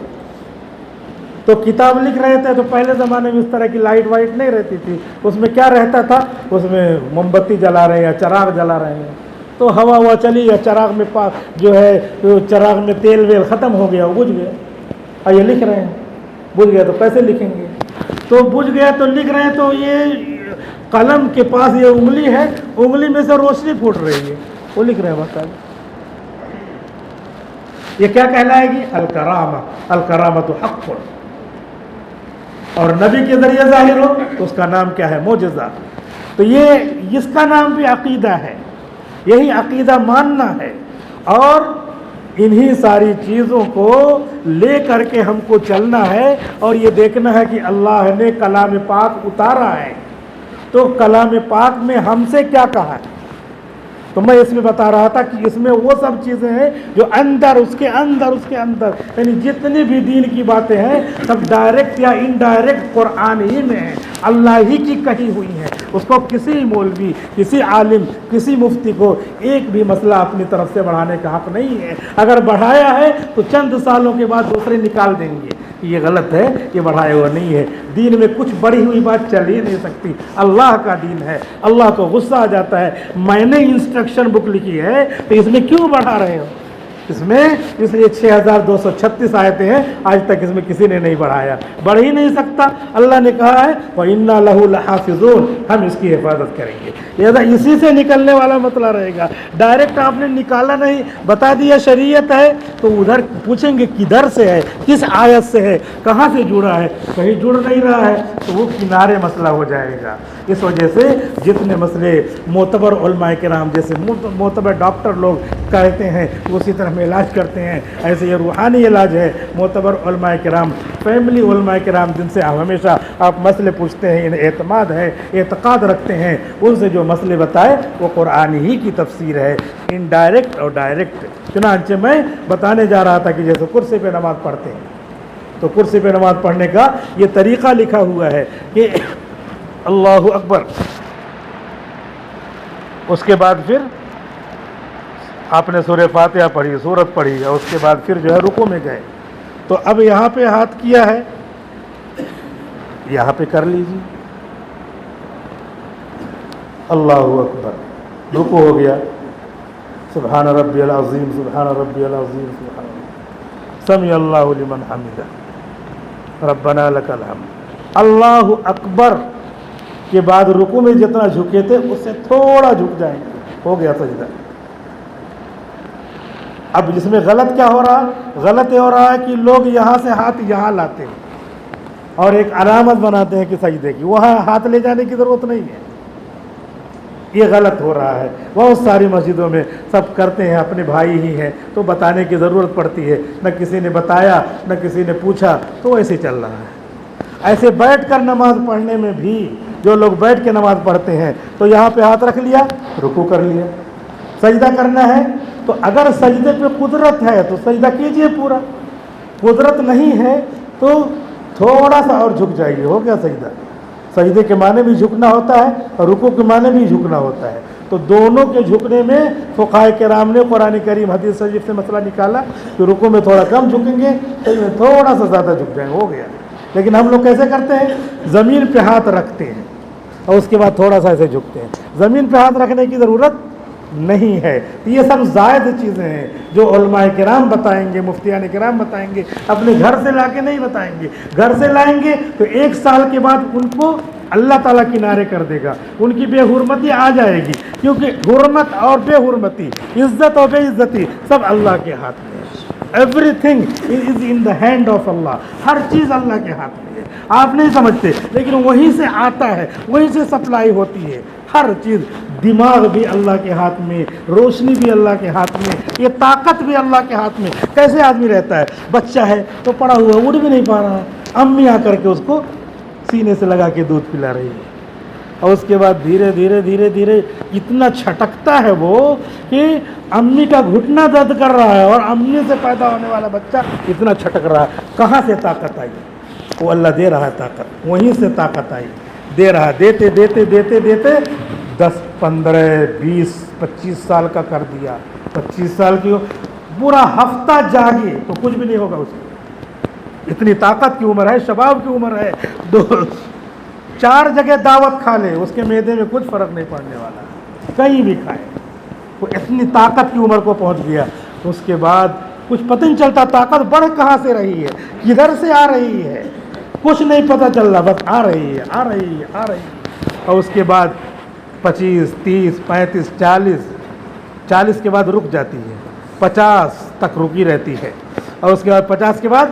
Speaker 2: تو پہلے زمانے میں اس طرح کی لائٹ وائٹ نہیں رہتی تھی، اس میں کیا رہتا تھا، اس میں موم بتی جلا رہے ہیں یا چراغ جلا رہے ہیں، تو ہوا چلی یا چراغ میں جو ہے چراغ میں تیل ویل ختم ہو گیا، وہ بجھ گیا، اور یہ لکھ رہے ہیں، بجھ گیا تو کیسے لکھیں گے، تو بجھ گیا تو لکھ رہے ہیں، تو یہ قلم کے پاس یہ انگلی ہے، انگلی میں سے روشنی پھوٹ رہی ہے، وہ لکھ رہے ہیں بتا۔ یہ کیا کہلائے گی؟ الکرامۃ حق، اور نبی کے ذریعے ظاہر ہو تو اس کا نام کیا ہے؟ معجزہ۔ تو یہ اس کا نام بھی عقیدہ ہے، یہی عقیدہ ماننا ہے، اور انہی ساری چیزوں کو لے کر کے ہم کو چلنا ہے، اور یہ دیکھنا ہے کہ اللہ نے کلام پاک اتارا ہے تو کلام پاک میں ہم سے کیا کہا ہے۔ تو میں اس میں بتا رہا تھا کہ اس میں وہ سب چیزیں ہیں جو اندر اس کے اندر یعنی جتنی بھی دین کی باتیں ہیں سب ڈائریکٹ یا انڈائریکٹ قرآن ہی میں ہیں، اللہ ہی کی کہی ہوئی ہیں۔ اس کو کسی مولوی، کسی عالم، کسی مفتی کو ایک بھی مسئلہ اپنی طرف سے بڑھانے کا حق نہیں ہے۔ اگر بڑھایا ہے تو چند سالوں کے بعد دوسرے نکال دیں گے کہ یہ غلط ہے، یہ بڑھایا ہوا نہیں ہے۔ دین میں کچھ بڑھی ہوئی بات چل ہی نہیں سکتی، اللہ کا دین ہے، اللہ کو غصہ آ جاتا ہے۔ میں نے انسٹرکشن بک لکھی ہے تو اس میں کیوں بڑھا رہے ہو؟ اس لیے 6236 آیتیں ہیں، آج تک اس میں کسی نے نہیں بڑھایا، بڑھ ہی نہیں سکتا۔ اللہ نے کہا ہے وَإِنَّا لَهُ لَحَافِظُونَ، ہم اس کی حفاظت کریں گے۔ لہذا اسی سے نکلنے والا مسئلہ رہے گا۔ ڈائریکٹ آپ نے نکالا نہیں، بتا دیا شریعت ہے، تو ادھر پوچھیں گے کدھر سے ہے، کس آیت سے ہے، کہاں سے جڑا ہے، کہیں جڑ نہیں رہا ہے تو وہ کنارے مسئلہ ہو جائے گا۔ اس وجہ سے جتنے مسئلے معتبر علماء کرام جیسے معتبر ڈاکٹر لوگ کہتے ہیں اسی طرح ہم علاج کرتے ہیں، ایسے یہ روحانی علاج ہے۔ معتبر علماء کرام، فیملی علماء کرام جن سے ہمیشہ آپ مسئلے پوچھتے ہیں، انہیں اعتماد ہے، اعتقاد رکھتے ہیں، ان سے جو مسئلے بتائے وہ قرآن ہی کی تفسیر ہے، انڈائریکٹ اور ڈائریکٹ۔ چنانچہ میں بتانے جا رہا تھا کہ جیسے کرسی پہ نماز پڑھتے ہیں تو کرسی پہ نماز پڑھنے کا یہ طریقہ لکھا ہوا ہے کہ اللہ اکبر، اس کے بعد پھر آپ نے سورہ فاتحہ پڑھی، سورت پڑھی، اور اس کے بعد پھر جو ہے رکوع میں گئے۔ تو اب یہاں پہ ہاتھ کیا ہے، یہاں پہ کر لیجیے، اللہ اکبر، رکوع ہو گیا، سبحان ربی العظیم سبحان ربی العظیم سبحان اللہ، سمع اللہ لمن حمدہ ربنا لک الحمد۔ اللہ اکبر کے بعد رکوع میں جتنا جھکے تھے اس سے تھوڑا جھک جائیں گے، ہو گیا سجدہ۔ اب اس میں غلط کیا ہو رہا؟ غلط یہ ہو رہا ہے کہ لوگ یہاں سے ہاتھ یہاں لاتے ہیں اور ایک علامت بناتے ہیں کہ سجدے کی، وہاں ہاتھ لے جانے کی ضرورت نہیں ہے، یہ غلط ہو رہا ہے۔ بہت ساری مسجدوں میں سب کرتے ہیں، اپنے بھائی ہی ہیں تو بتانے کی ضرورت پڑتی ہے، نہ کسی نے بتایا نہ کسی نے پوچھا، تو ایسے چل رہا ہے۔ ایسے بیٹھ کر نماز پڑھنے میں بھی جو لوگ بیٹھ کے نماز پڑھتے ہیں تو یہاں پہ ہاتھ رکھ لیا، رکوع کر لیا، سجدہ کرنا ہے تو اگر سجدے پہ قدرت ہے تو سجدہ کیجئے پورا، قدرت نہیں ہے تو تھوڑا سا اور جھک جائیے، ہو گیا سجدہ۔ سجدے کے معنی بھی جھکنا ہوتا ہے اور رکوع کے معنی بھی جھکنا ہوتا ہے، تو دونوں کے جھکنے میں فقہائے کرام نے قرآن کریم حدیث شریف سے مسئلہ نکالا کہ رکوع میں تھوڑا کم جھکیں گے، سجدے میں تھوڑا سا زیادہ جھک جائیں گے، ہو گیا۔ لیکن ہم لوگ کیسے کرتے ہیں؟ زمین پہ ہاتھ رکھتے ہیں اور اس کے بعد تھوڑا سا ایسے جھکتے ہیں، زمین پہ ہاتھ رکھنے کی ضرورت نہیں ہے۔ یہ سب زائد چیزیں ہیں جو علماء کرام بتائیں گے، مفتیان کرام بتائیں گے، اپنے گھر سے لا کے نہیں بتائیں گے۔ گھر سے لائیں گے تو 1 سال کے بعد ان کو اللہ تعالیٰ کنارے کر دے گا، ان کی بے حرمتی آ جائے گی، کیونکہ حرمت اور بے حرمتی، عزت اور بے عزتی سب اللہ کے ہاتھ میں ہے۔ Everything is in the hand of Allah, ہر چیز اللہ کے ہاتھ میں ہے۔ آپ نہیں سمجھتے لیکن وہیں سے آتا ہے، وہیں سے سپلائی ہوتی ہے ہر چیز۔ دماغ بھی اللہ کے ہاتھ میں، روشنی بھی اللہ کے ہاتھ میں، یہ طاقت بھی اللہ کے ہاتھ میں۔ کیسے آدمی رہتا ہے؟ بچہ ہے تو پڑا ہوا اڑ بھی نہیں پا رہا، امی آ کر کے اس کو سینے سے لگا کے دودھ پلا رہی ہے، اور اس کے بعد دھیرے دھیرے دھیرے دھیرے اتنا چھٹکتا ہے وہ کہ امی کا گھٹنا درد کر رہا ہے اور امی سے پیدا ہونے والا بچہ اتنا چھٹک رہا ہے۔ کہاں سے طاقت آئی؟ وہ اللہ دے رہا ہے طاقت، وہیں سے طاقت آئی، دے رہا، دیتے دیتے دیتے دیتے 10 15 20 25 سال کا کر دیا۔ 25 سال کی پورا ہفتہ جاگے تو کچھ بھی نہیں ہوگا اس کو، اتنی طاقت کی عمر ہے، شباب کی عمر ہے۔ 4 جگہ دعوت کھا لے اس کے معدے میں کچھ فرق نہیں پڑنے والا، کہیں بھی کھائے، وہ اتنی طاقت کی عمر کو پہنچ گیا۔ اس کے بعد کچھ پتہ نہیں چلتا طاقت بڑھ کہاں سے رہی ہے، کدھر سے آ رہی ہے، کچھ نہیں پتہ چل رہا، بس آ رہی ہے آ رہی ہے آ رہی ہے۔ اور اس کے بعد 25 30 35 40 کے بعد رک جاتی ہے، 50 تک رکی رہتی ہے، اور اس کے بعد 50 کے بعد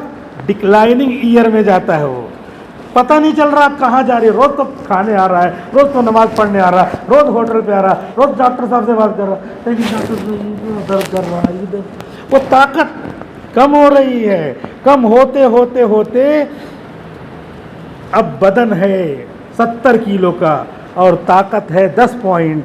Speaker 2: ڈکلائننگ ایئر میں جاتا ہے۔ وہ پتہ نہیں چل رہا کہاں جا رہی ہے، روز تو کھانے آ رہا ہے، روز تو نماز پڑھنے آ رہا ہے، روز ہوٹل پہ آ رہا ہے، روز ڈاکٹر صاحب سے بات کر رہا ہے، لیکن ڈاکٹر صاحب درد کر رہا ہے ادھر۔ وہ طاقت کم ہو رہی ہے، کم ہوتے ہوتے ہوتے اب بدن ہے 70 کلو کا اور طاقت ہے 10 پوائنٹ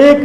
Speaker 2: 1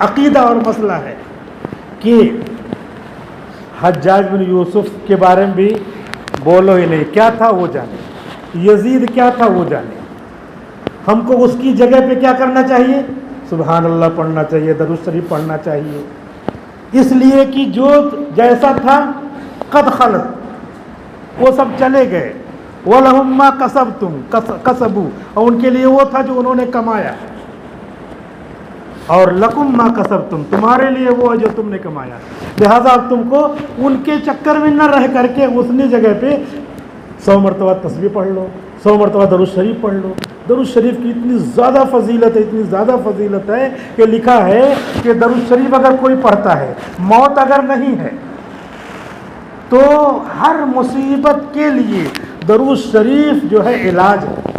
Speaker 2: عقیدہ اور مسئلہ ہے کہ حجاج بن یوسف کے بارے میں بھی بولو ہی نہیں، کیا تھا وہ جانے، یزید کیا تھا وہ جانے، ہم کو اس کی جگہ پہ کیا کرنا چاہیے، سبحان اللہ پڑھنا چاہیے، درود شریف پڑھنا چاہیے، اس لیے کہ جو جیسا تھا قد خلت، وہ سب چلے گئے، وَلَهُمْ مَا كَسَبْتُمْ کسبوا، اور ان کے لیے وہ تھا جو انہوں نے کمایا، اور لَكُمْ مَا كَسَبْتُمْ، تمہارے لیے وہ ہے جو تم نے کمایا، لہذا اب تم کو ان کے چکر میں نہ رہ کر کے اسی جگہ پہ 100 مرتبہ تسبیح پڑھ لو، 100 مرتبہ درود شریف پڑھ لو۔ درود شریف کی اتنی زیادہ فضیلت ہے، اتنی زیادہ فضیلت ہے کہ لکھا ہے کہ درود شریف اگر کوئی پڑھتا ہے، موت اگر نہیں ہے تو ہر مصیبت کے لیے درود شریف جو ہے علاج ہے۔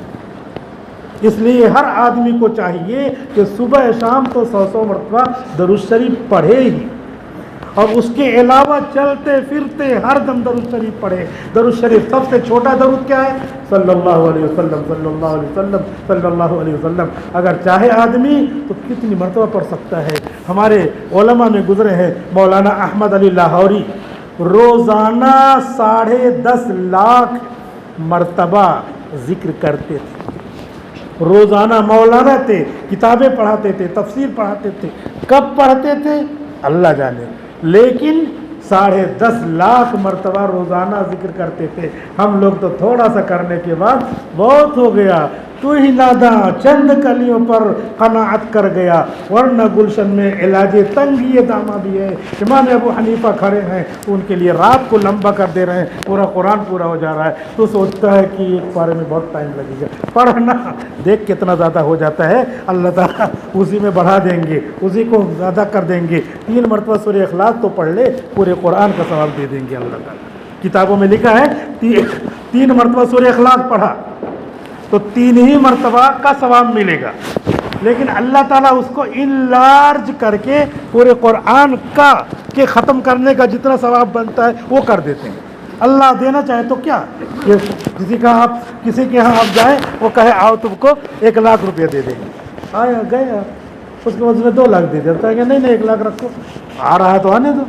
Speaker 2: اس لیے ہر آدمی کو چاہیے کہ صبح شام تو 100 مرتبہ درود شریف پڑھے ہی، اور اس کے علاوہ چلتے پھرتے ہر دم درود شریف پڑھے۔ درود شریف سب سے چھوٹا درود کیا ہے؟ صلی اللہ علیہ وسلم، صلی اللہ علیہ وسلم، صلی اللہ علیہ وسلم۔ اگر چاہے آدمی تو کتنی مرتبہ پڑھ سکتا ہے۔ ہمارے علماء میں گزرے ہیں مولانا احمد علی لاہوری، روزانہ 10.5 لاکھ مرتبہ ذکر کرتے تھے۔ روزانہ مولانا تھے، کتابیں پڑھاتے تھے، تفسیر پڑھاتے تھے۔ کب پڑھتے تھے اللہ جانے، لیکن 10.5 لاکھ مرتبہ روزانہ ذکر کرتے تھے۔ ہم لوگ تو تھوڑا سا کرنے کے بعد بہت ہو گیا، تو ہی ناداں چند کلیوں پر قناعت کر گیا، ورنہ گلشن میں علاج تنگ یہ دامہ بھی ہے۔ امام ابو حنیفہ کھڑے ہیں، ان کے لیے رات کو لمبا کر دے رہے ہیں، پورا قرآن پورا ہو جا رہا ہے، تو سوچتا ہے کہ ایک پارے میں بہت ٹائم لگے گا۔ پڑھنا دیکھ کتنا زیادہ ہو جاتا ہے، اللہ تعالیٰ اسی میں بڑھا دیں گے، اسی کو زیادہ کر دیں گے۔ 3 مرتبہ سورہ اخلاص تو پڑھ لے، پورے قرآن کا ثواب دے دیں گے اللہ تعالیٰ۔ کتابوں میں لکھا ہے 3 مرتبہ سورہ اخلاص پڑھا تو 3 ہی مرتبہ کا ثواب ملے گا، لیکن اللہ تعالیٰ اس کو انلارج کر کے پورے قرآن کا کے ختم کرنے کا جتنا ثواب بنتا ہے وہ کر دیتے ہیں۔ اللہ دینا چاہے تو کیا، کسی کے ہاں آپ جائیں، وہ کہے آؤ تم کو 1 لاکھ روپیہ دے دیں گے، آیا گیا، اس کے بعد اس میں 2 لاکھ دے دیتا ہے، نہیں 1 لاکھ رکھو، آ رہا ہے تو آنے دو۔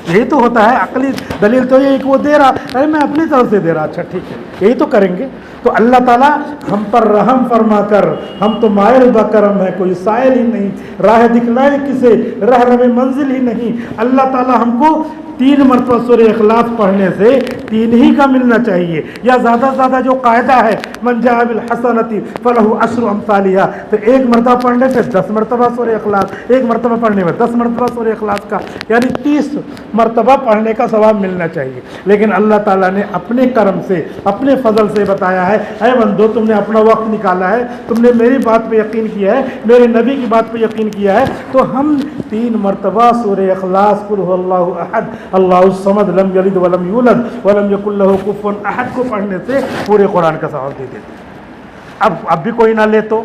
Speaker 2: یہی تو ہوتا ہے، عقلی دلیل تو یہ کہ وہ دے رہا، ارے میں اپنی طرف سے دے رہا، اچھا ٹھیک ہے، یہی تو کریں گے۔ تو اللہ تعالیٰ ہم پر رحم فرما کر، ہم تو مائل بکرم ہے، کوئی سائل ہی نہیں، راہ دکھلائے کسے، رہنم منزل ہی نہیں۔ اللہ تعالیٰ ہم کو 3 مرتبہ سورہ اخلاص پڑھنے سے 3 ہی کا ملنا چاہیے، یا زیادہ سے زیادہ جو قاعدہ ہے من جاء بالحسنۃ فلہ عشر امثالھا، تو 1 مرتبہ پڑھنے سے 10 مرتبہ سورہ اخلاص، 1 مرتبہ پڑھنے میں 10 مرتبہ سورہ اخلاص کا، یعنی 30 مرتبہ پڑھنے کا ثواب ملنا چاہیے۔ لیکن اللہ تعالیٰ نے اپنے کرم سے، اپنے فضل سے بتایا ہے، اے بندو تم نے اپنا وقت نکالا ہے، تم نے میری بات پہ یقین کیا ہے، میرے نبی کی بات پہ یقین کیا ہے، تو ہم 3 مرتبہ سورہ اخلاص قل هو اللہ احد اللہ الصمد لم یلد ولم یولد ولم یکن لہ کفوا احد کو پڑھنے سے پورے قرآن کا ثواب دے دیتے ہیں۔ اب بھی کوئی نہ لے تو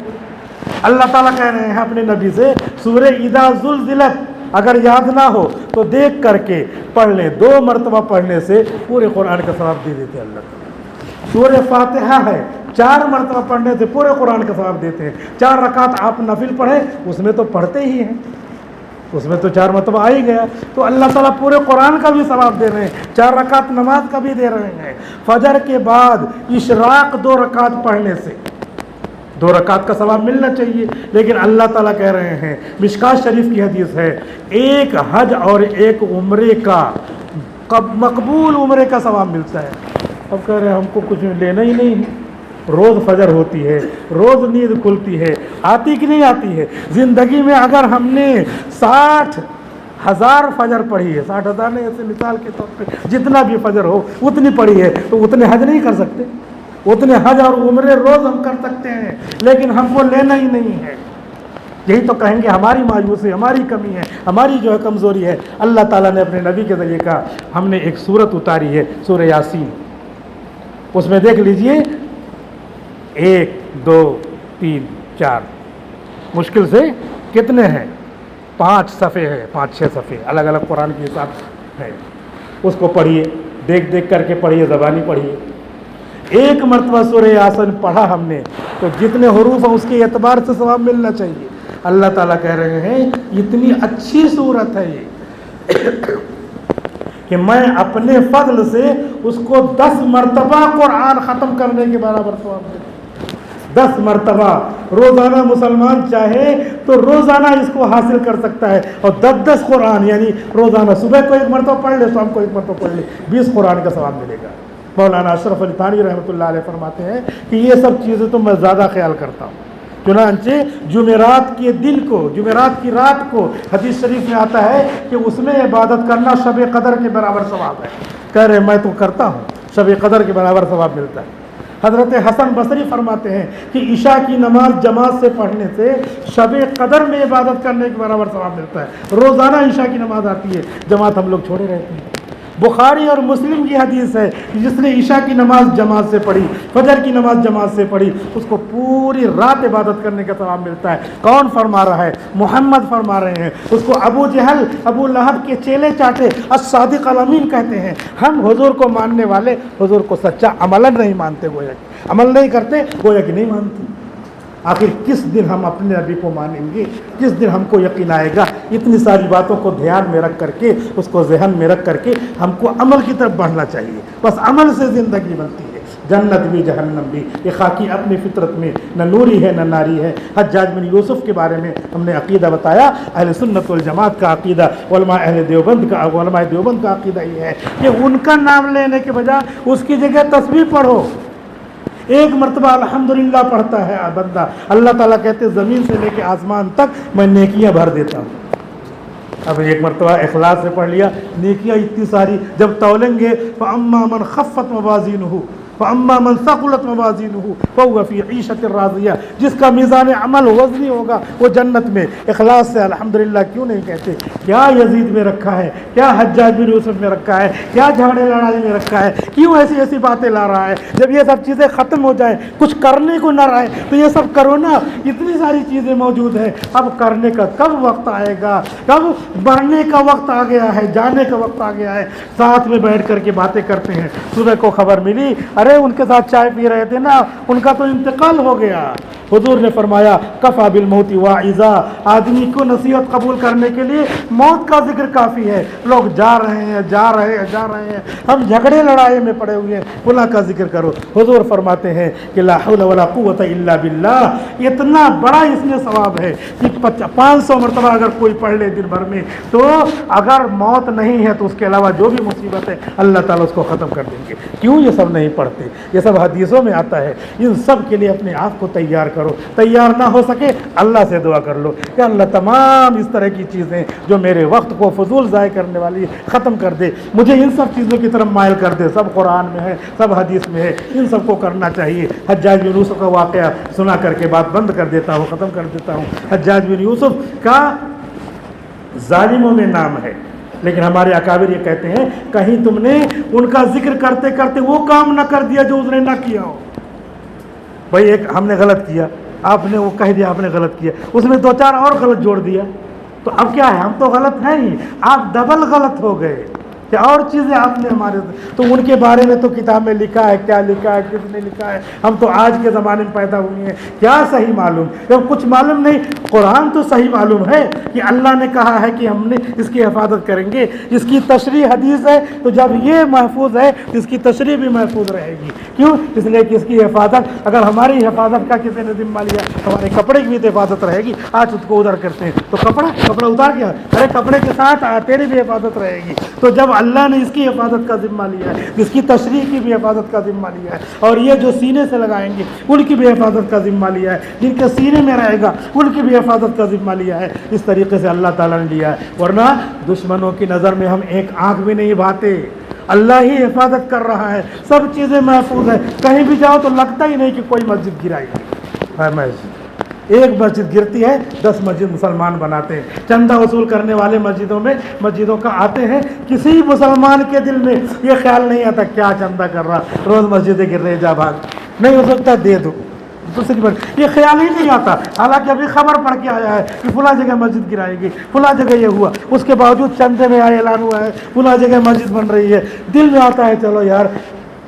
Speaker 2: اللہ تعالیٰ کہہ رہے ہیں اپنے نبی سے، سورہ اذا زلزلت اگر یاد نہ ہو تو دیکھ کر کے پڑھ لیں، 2 مرتبہ پڑھنے سے پورے قرآن کا ثواب دے دیتے ہیں اللہ تعالیٰ۔ سورہ فاتحہ ہے، 4 مرتبہ پڑھنے سے پورے قرآن کا ثواب دیتے ہیں۔ 4 رکعت آپ نفل پڑھیں، اس میں تو پڑھتے ہی ہیں، اس میں تو 4 مرتبہ آ ہی گیا، تو اللہ تعالیٰ پورے قرآن کا بھی ثواب دے رہے ہیں، 4 رکعت نماز کا بھی دے رہے ہیں۔ فجر کے بعد اشراق 2 رکعت پڑھنے سے 2 رکعت کا ثواب ملنا چاہیے، لیکن اللہ تعالیٰ کہہ رہے ہیں، مشکات شریف کی حدیث ہے، 1 حج اور 1 عمرے کا مقبول عمرے کا ثواب ملتا ہے۔ اب کہہ رہے ہیں ہم کو کچھ لینا ہی نہیں ہے، روز فجر ہوتی ہے، روز نیند کھلتی ہے، آتی کہ نہیں آتی ہے؟ زندگی میں اگر ہم نے 60,000 فجر پڑھی ہے، 60,000 نہیں، ایسے مثال کے طور پہ جتنا بھی فجر ہو اتنی پڑھی ہے، تو اتنے حج نہیں کر سکتے؟ اتنے حج اور عمرے روز ہم کر سکتے ہیں، لیکن ہم کو لینا ہی نہیں ہے۔ یہی تو کہیں گے ہماری مایوسی، ہماری کمی ہے، ہماری جو ہے کمزوری ہے۔ اللہ تعالیٰ نے اپنے نبی کے ذریعے کہا، ہم نے ایک سورت اتاری ہے سورہ یاسین، اس میں دیکھ لیجئے 1 2 3 4 مشکل سے کتنے ہیں، 5 صفحے ہیں، 5-6 صفحے الگ الگ قرآن کے حساب ہے، اس کو پڑھیے، دیکھ دیکھ کر کے پڑھیے، زبانی پڑھیے۔ 1 مرتبہ سورہ یاسین پڑھا ہم نے تو جتنے حروف ہیں اس کے اعتبار سے ثواب ملنا چاہیے۔ اللہ تعالیٰ کہہ رہے ہیں اتنی اچھی صورت ہے یہ کہ میں اپنے فضل سے اس کو 10 مرتبہ قرآن ختم کرنے کے برابر ثواب دے 10 مرتبہ روزانہ مسلمان چاہے تو روزانہ اس کو حاصل کر سکتا ہے، اور 10 قرآن یعنی روزانہ صبح کو 1 مرتبہ پڑھ لے، شام کو 1 مرتبہ پڑھ لے، 20 قرآن کا ثواب ملے گا۔ مولانا اشرف علی تھانوی رحمۃ اللہ علیہ فرماتے ہیں کہ یہ سب چیزیں تو میں زیادہ خیال کرتا ہوں، چنانچہ جمعرات کے دن کو، جمعرات کی رات کو حدیث شریف میں آتا ہے کہ اس میں عبادت کرنا شب قدر کے برابر ثواب ہے۔ کہہ رہے میں تو کرتا ہوں، شب قدر کے برابر ثواب ملتا ہے۔ حضرت حسن بصری فرماتے ہیں کہ عشاء کی نماز جماعت سے پڑھنے سے شب قدر میں عبادت کرنے کے برابر ثواب ملتا ہے۔ روزانہ عشاء کی نماز آتی ہے، جماعت ہم لوگ چھوڑے رہتے ہیں۔ بخاری اور مسلم کی حدیث ہے کہ جس نے عشاء کی نماز جماعت سے پڑھی، فجر کی نماز جماعت سے پڑھی، اس کو پوری رات عبادت کرنے کا ثواب ملتا ہے۔ کون فرما رہا ہے؟ محمد فرما رہے ہیں۔ اس کو ابو جہل، ابو لہب کے چیلے چاٹے الصادق الامین کہتے ہیں۔ ہم حضور کو ماننے والے حضور کو سچا عملاً نہیں مانتے، گویا کہ عمل نہیں کرتے، گویا کہ نہیں مانتے۔ آخر کس دن ہم اپنے نبی کو مانیں گے؟ کس دن ہم کو یقین آئے گا؟ اتنی ساری باتوں کو دھیان میں رکھ کر کے، اس کو ذہن میں رکھ کر کے ہم کو عمل کی طرف بڑھنا چاہیے۔ بس عمل سے زندگی بنتی ہے، جنت بھی جہنم بھی۔ یہ خاکی اپنی فطرت میں نہ نوری ہے نہ ناری ہے۔ حجاج بن یوسف کے بارے میں ہم نے عقیدہ بتایا، اہل سنت والجماعت کا عقیدہ، علماء دیوبند کا عقیدہ یہ ہے کہ ان کا نام لینے کے بجائے اس کی جگہ تسبیح پڑھو۔ 1 مرتبہ الحمدللہ پڑھتا ہے بندہ، اللہ تعالیٰ کہتے زمین سے لے کے آسمان تک میں نیکیاں بھر دیتا ہوں۔ اب 1 مرتبہ اخلاص سے پڑھ لیا، نیکیاں اتنی ساری جب تولیں گے، فَأَمَّا مَنْ خَفَّتْ مَوَازِينُهُ فَأَمَّا مَنْ ثَقُلَتْ مَوَازِينُهُ فَهُوَ فِي عِيشَةٍ رَاضِيَةٍ، جس کا میزان عمل وزنی ہوگا وہ جنت میں۔ اخلاص سے الحمدللہ کیوں نہیں کہتے؟ کیا یزید میں رکھا ہے، کیا حجاج بن یوسف میں رکھا ہے، کیا جھگڑے لڑائی میں رکھا ہے، کیوں ایسی ایسی باتیں لا رہا ہے؟ جب یہ سب چیزیں ختم ہو جائیں، کچھ کرنے کو نہ رہے تو یہ سب کرو نا۔ اتنی ساری چیزیں موجود ہیں، اب کرنے کا کب وقت آئے گا؟ کب بڑھنے کا وقت آ گیا ہے، جانے کا وقت آ گیا ہے۔ ساتھ میں بیٹھ کر کے باتیں کرتے ہیں، صبح کو خبر ملی، ارے ان کے ساتھ چائے پی رہے تھے نا، ان کا تو انتقال ہو گیا۔ حضور نے فرمایا کفا بالموت واعظا، آدمی کو نصیحت قبول کرنے کے لیے موت کا ذکر کافی ہے۔ لوگ جا رہے ہیں، ہم جھگڑے لڑائی میں پڑے ہوئے ہیں، اللہ کا ذکر کرو۔ حضور فرماتے ہیں کہ لا حول ولا قوت الا باللہ، اتنا بڑا اس میں ثواب ہے کہ 500 مرتبہ اگر کوئی پڑھ لے دن بھر میں، تو اگر موت نہیں ہے تو اس کے علاوہ جو بھی مصیبت ہے اللہ تعالیٰ اس کو ختم کر دیں گے۔ کیوں یہ سب نہیں پڑھتے؟ یہ سب حدیثوں میں آتا ہے۔ ان سب کے لیے اپنے آپ کو تیار کرو، تیار نہ ہو سکے اللہ سے دعا کر لو کہ اللہ تمام اس طرح کی چیزیں جو میرے وقت کو فضول ضائع کرنے والی ختم کر دے، مجھے ان سب چیزوں کی طرف مائل کر دے۔ سب قرآن میں ہے، سب حدیث میں ہے، ان سب کو کرنا چاہیے۔ حجاج بن یوسف کا واقعہ سنا کر کے بات بند کر دیتا ہوں، ختم کر دیتا ہوں۔ حجاج بن یوسف کا ظالموں میں نام ہے، لیکن ہمارے اکابر یہ کہتے ہیں کہیں تم نے ان کا ذکر کرتے کرتے وہ کام نہ کر دیا جو اس نے نہ کیا ہو۔ بھائی ایک ہم نے غلط کیا، آپ نے وہ کہہ دیا آپ نے غلط کیا، اس میں 2-4 اور غلط جوڑ دیا، تو اب کیا ہے؟ ہم تو غلط ہیں ہی، آپ ڈبل غلط ہو گئے کہ اور چیزیں آپ نے ہمارے، تو ان کے بارے میں تو کتاب میں لکھا ہے، کیا لکھا ہے، کس نے لکھا ہے، ہم تو آج کے زمانے میں پیدا ہوئے ہیں، کیا صحیح معلوم؟ جب کچھ معلوم نہیں، قرآن تو صحیح معلوم ہے کہ اللہ نے کہا ہے کہ ہم نے اس کی حفاظت کریں گے، اس کی تشریح حدیث ہے، تو جب یہ محفوظ ہے تو اس کی تشریح بھی محفوظ رہے گی۔ کیوں؟ اس لیے کہ اس کی حفاظت، اگر ہماری حفاظت کا کسی نے ذمہ لیا، ہمارے کپڑے کی بھی حفاظت رہے گی۔ آج اس کو ادھر کرتے ہیں تو کپڑا اتار گیا، ارے کپڑے کے ساتھ تیری بھی حفاظت رہے گی۔ تو جب اللہ نے اس کی حفاظت کا ذمہ لیا ہے، اس کی تشریح کی بھی حفاظت کا ذمہ لیا ہے، اور یہ جو سینے سے لگائیں گے ان کی بھی حفاظت کا ذمہ لیا ہے، جن کے سینے میں رہے گا ان کی بھی حفاظت کا ذمہ لیا ہے، اس طریقے سے اللہ تعالیٰ نے لیا ہے۔ ورنہ دشمنوں کی نظر میں ہم ایک آنکھ بھی نہیں بھاتے، اللہ ہی حفاظت کر رہا ہے، سب چیزیں محفوظ ہیں۔ کہیں بھی جاؤ تو لگتا ہی نہیں کہ کوئی مسجد گرائی ہے۔ مسجد ایک مسجد گرتی ہے 10 مسجد مسلمان بناتے ہیں۔ چندہ وصول کرنے والے مسجدوں کا آتے ہیں، کسی مسلمان کے دل میں یہ خیال نہیں آتا کیا چندہ کر رہا، روز مسجدیں گر رہے، جا بھاگ، نہیں ہو سکتا دے دو، دوسری بار یہ خیال ہی نہیں آتا۔ حالانکہ ابھی خبر پڑھ کے آیا ہے کہ فلاں جگہ مسجد گرائے گی، فلاں جگہ یہ ہوا، اس کے باوجود چندے میں اعلان ہوا ہے فلاں جگہ مسجد بن رہی ہے، دل میں آتا ہے چلو یار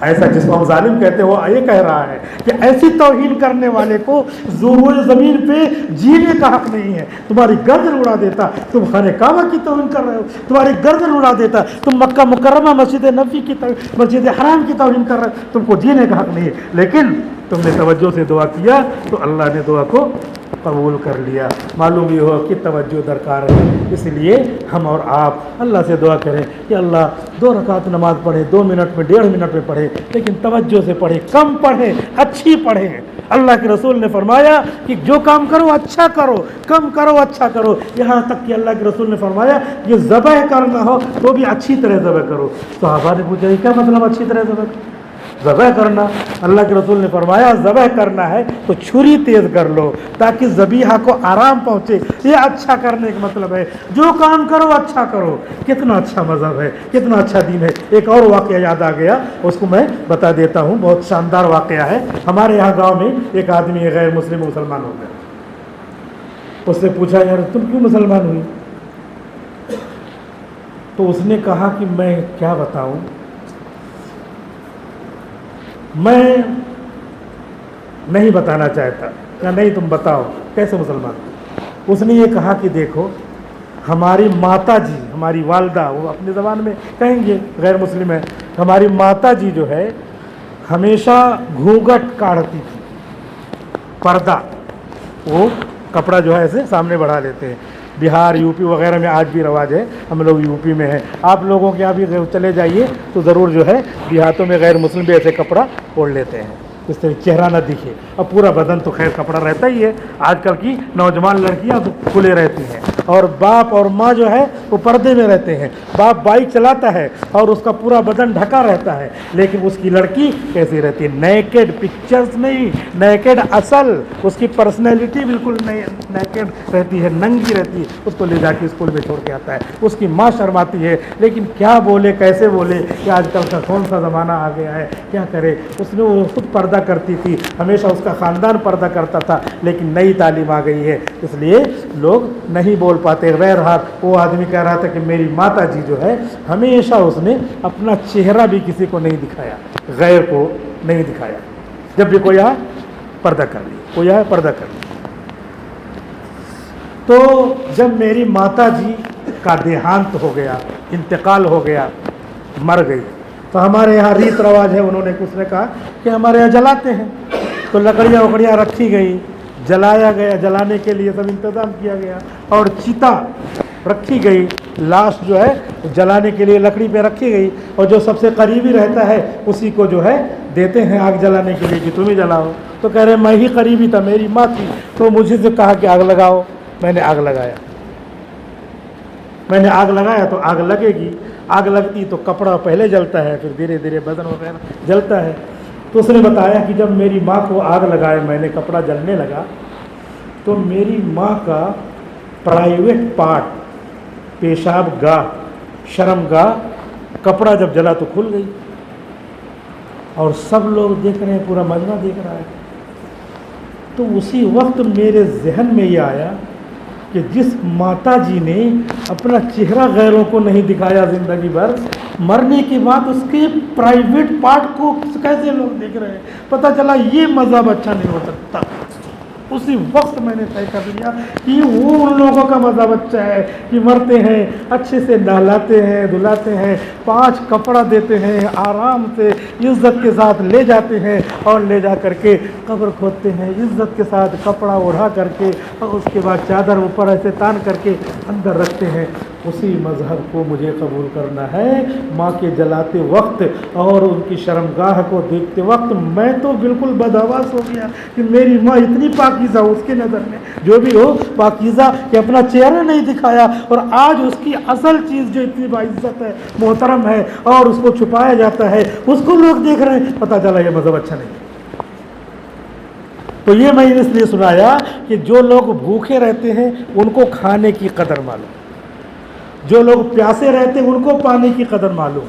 Speaker 2: ایسا جس کو ہم ظالم کہتے ہیں وہ یہ کہہ رہا ہے کہ ایسی توہین کرنے والے کو ضرور زمین پہ جینے کا حق نہیں ہے. تمہاری گردن اڑا دیتا, تم خانہ کعبہ کی توہین کر رہے ہو, تمہاری گردن اڑا دیتا, تم مکہ مکرمہ مسجد نبوی کی مسجد حرام کی توہین کر رہے ہو, تم کو جینے کا حق نہیں ہے. لیکن تم نے توجہ سے دعا کیا تو اللہ نے دعا کو قبول کر لیا. معلوم یہ ہو کہ توجہ درکار ہے. اس لیے ہم اور آپ اللہ سے دعا کریں کہ اللہ 2 رکعت نماز پڑھیں, 2 منٹ میں 1.5 منٹ میں پڑھیں, لیکن توجہ سے پڑھیں, کم پڑھیں, اچھی پڑھیں. اللہ کے رسول نے فرمایا کہ جو کام کرو اچھا کرو, کم کرو اچھا کرو. یہاں تک کہ اللہ کے رسول نے فرمایا کہ ذبح کرنا ہو تو بھی اچھی طرح ذبح کرو. صحابہ نے پوچھا کیا مطلب اچھی طرح ذبح کرنا؟ اللہ کے رسول نے فرمایا ذبح کرنا ہے تو چھری تیز کر لو تاکہ ذبیحہ کو آرام پہنچے. یہ اچھا کرنے کا مطلب ہے. جو کام کرو اچھا کرو. کتنا اچھا مذہب ہے, کتنا اچھا دین ہے. ایک اور واقعہ یاد آ گیا, اس کو میں بتا دیتا ہوں. بہت شاندار واقعہ ہے. ہمارے یہاں گاؤں میں ایک آدمی غیر مسلم مسلمان ہو گیا. اس سے پوچھا یار تم کیوں مسلمان ہوئی؟ تو اس نے کہا کہ میں کیا بتاؤں, میں نہیں بتانا چاہتا. یا نہیں تم بتاؤ کیسے مسلمان. اس نے یہ کہا کہ دیکھو ہماری ماتا جی, ہماری والدہ, وہ اپنی زبان میں کہیں گے غیر مسلم ہے, ہماری ماتا جی جو ہے ہمیشہ گھونگھٹ کاڑھتی تھی, پردہ, وہ کپڑا جو ہے ایسے سامنے بڑھا لیتے ہیں. بہار یو پی وغیرہ میں آج بھی رواج ہے. ہم لوگ یو پی میں ہیں, آپ لوگوں کے یہاں بھی چلے جائیے تو ضرور جو ہے دیہاتوں میں غیر مسلم بھی ایسے کپڑا اوڑھ لیتے ہیں اس طرح چہرہ نہ دکھے. اب پورا بدن تو خیر کپڑا رہتا ہی ہے. آج کل کی نوجوان لڑکیاں تو کھلے رہتی ہیں, اور باپ اور ماں جو ہے وہ پردے میں رہتے ہیں. باپ بائک چلاتا ہے اور اس کا پورا بدن ڈھکا رہتا ہے, لیکن اس کی لڑکی کیسی رہتی ہے؟ نیکڈ. پکچرز نہیں, نیکڈ اصل. اس کی پرسنالٹی بالکل نیکڈ رہتی ہے, ننگی رہتی ہے. اس کو لے جا کے اسکول میں چھوڑ کے آتا ہے. اس کی ماں شرماتی ہے, لیکن کیا بولے کیسے بولے کہ آج کل کا کون سا زمانہ آ گیا ہے, کیا کرے. اس نے وہ خود پردہ کرتی تھی, ہمیشہ اس کا خاندان پردہ کرتا تھا, لیکن نئی تعلیم آ گئی ہے اس لیے لوگ نہیں بول پاتے. بہرحال وہ آدمی کہہ رہا تھا کہ میری ماتا جی جو ہے ہمیشہ اس نے اپنا چہرہ بھی کسی کو نہیں دکھایا, غیر کو نہیں دکھایا. جب بھی کوئی آیا پردہ کر لی, کوئی آیا پردہ کر لی. تو جب میری ماتا جی کا دیہانت ہو گیا, انتقال ہو گیا, مر گئی, تو ہمارے یہاں ریت رواج ہے, انہوں نے کچھ نے کہا کہ ہمارے یہاں جلاتے ہیں. تو لکڑیاں وکڑیاں رکھی گئی, جلایا گیا, جلانے کے لیے سب انتظام کیا گیا, اور چتا رکھی گئی. لاش جو ہے جلانے کے لیے لکڑی پہ رکھی گئی, اور جو سب سے قریبی رہتا ہے اسی کو جو ہے دیتے ہیں آگ جلانے کے لیے کہ تم ہی جلاؤ. تو کہہ رہے میں ہی قریبی تھا, میری ماں تھی, تو مجھے سے کہا کہ آگ لگاؤ. میں نے آگ لگایا. میں نے آگ لگایا تو آگ لگے گی. آگ لگتی تو کپڑا پہلے جلتا ہے, پھر دھیرے دھیرے بدن وغیرہ جلتا ہے. تو اس نے بتایا کہ جب میری ماں کو آگ لگائے, میں نے کپڑا جلنے لگا, تو میری ماں کا پرائیویٹ پارٹ, پیشاب گاہ, شرم گاہ, کپڑا جب جلا تو کھل گئی, اور سب لوگ دیکھ رہے ہیں, پورا مجمع دیکھ رہا ہے. تو اسی وقت میرے ذہن میں یہ آیا کہ جس ماتا جی نے اپنا چہرہ غیروں کو نہیں دکھایا زندگی بھر, مرنے کے بعد اس کے پرائیویٹ پارٹ کو کیسے لوگ دیکھ رہے ہیں. پتہ چلا یہ مذہب اچھا نہیں ہو سکتا. اسی وقت میں نے طے کر لیا کہ وہ ان لوگوں کا مذہب اچھا ہے کہ مرتے ہیں اچھے سے نہلاتے ہیں, دھلاتے ہیں, 5 کپڑا دیتے ہیں, آرام سے عزت کے ساتھ لے جاتے ہیں, اور لے جا کر کے قبر کھودتے ہیں عزت کے ساتھ, کپڑا اڑا کر کے, اور اس کے بعد چادر اوپر ایسے تان کر کے اندر رکھتے ہیں. اسی مذہب کو مجھے قبول کرنا ہے. ماں کے جلاتے وقت اور ان کی شرمگاہ کو دیکھتے وقت میں تو بالکل بدحواس ہو گیا کہ میری ماں اتنی پاکیزہ, اس کے نظر میں جو بھی ہو پاکیزہ, کہ اپنا چہرہ نہیں دکھایا, اور آج اس کی اصل چیز جو اتنی باعزت ہے, محترم ہے, اور اس کو چھپایا جاتا ہے, اس کو لوگ دیکھ رہے ہیں. پتہ چلا یہ مذہب اچھا نہیں. تو یہ میں نے اس لیے سنایا کہ جو لوگ بھوکے رہتے ہیں ان کو کھانے کی قدر معلوم, جو لوگ پیاسے رہتے ہیں ان کو پانی کی قدر معلوم.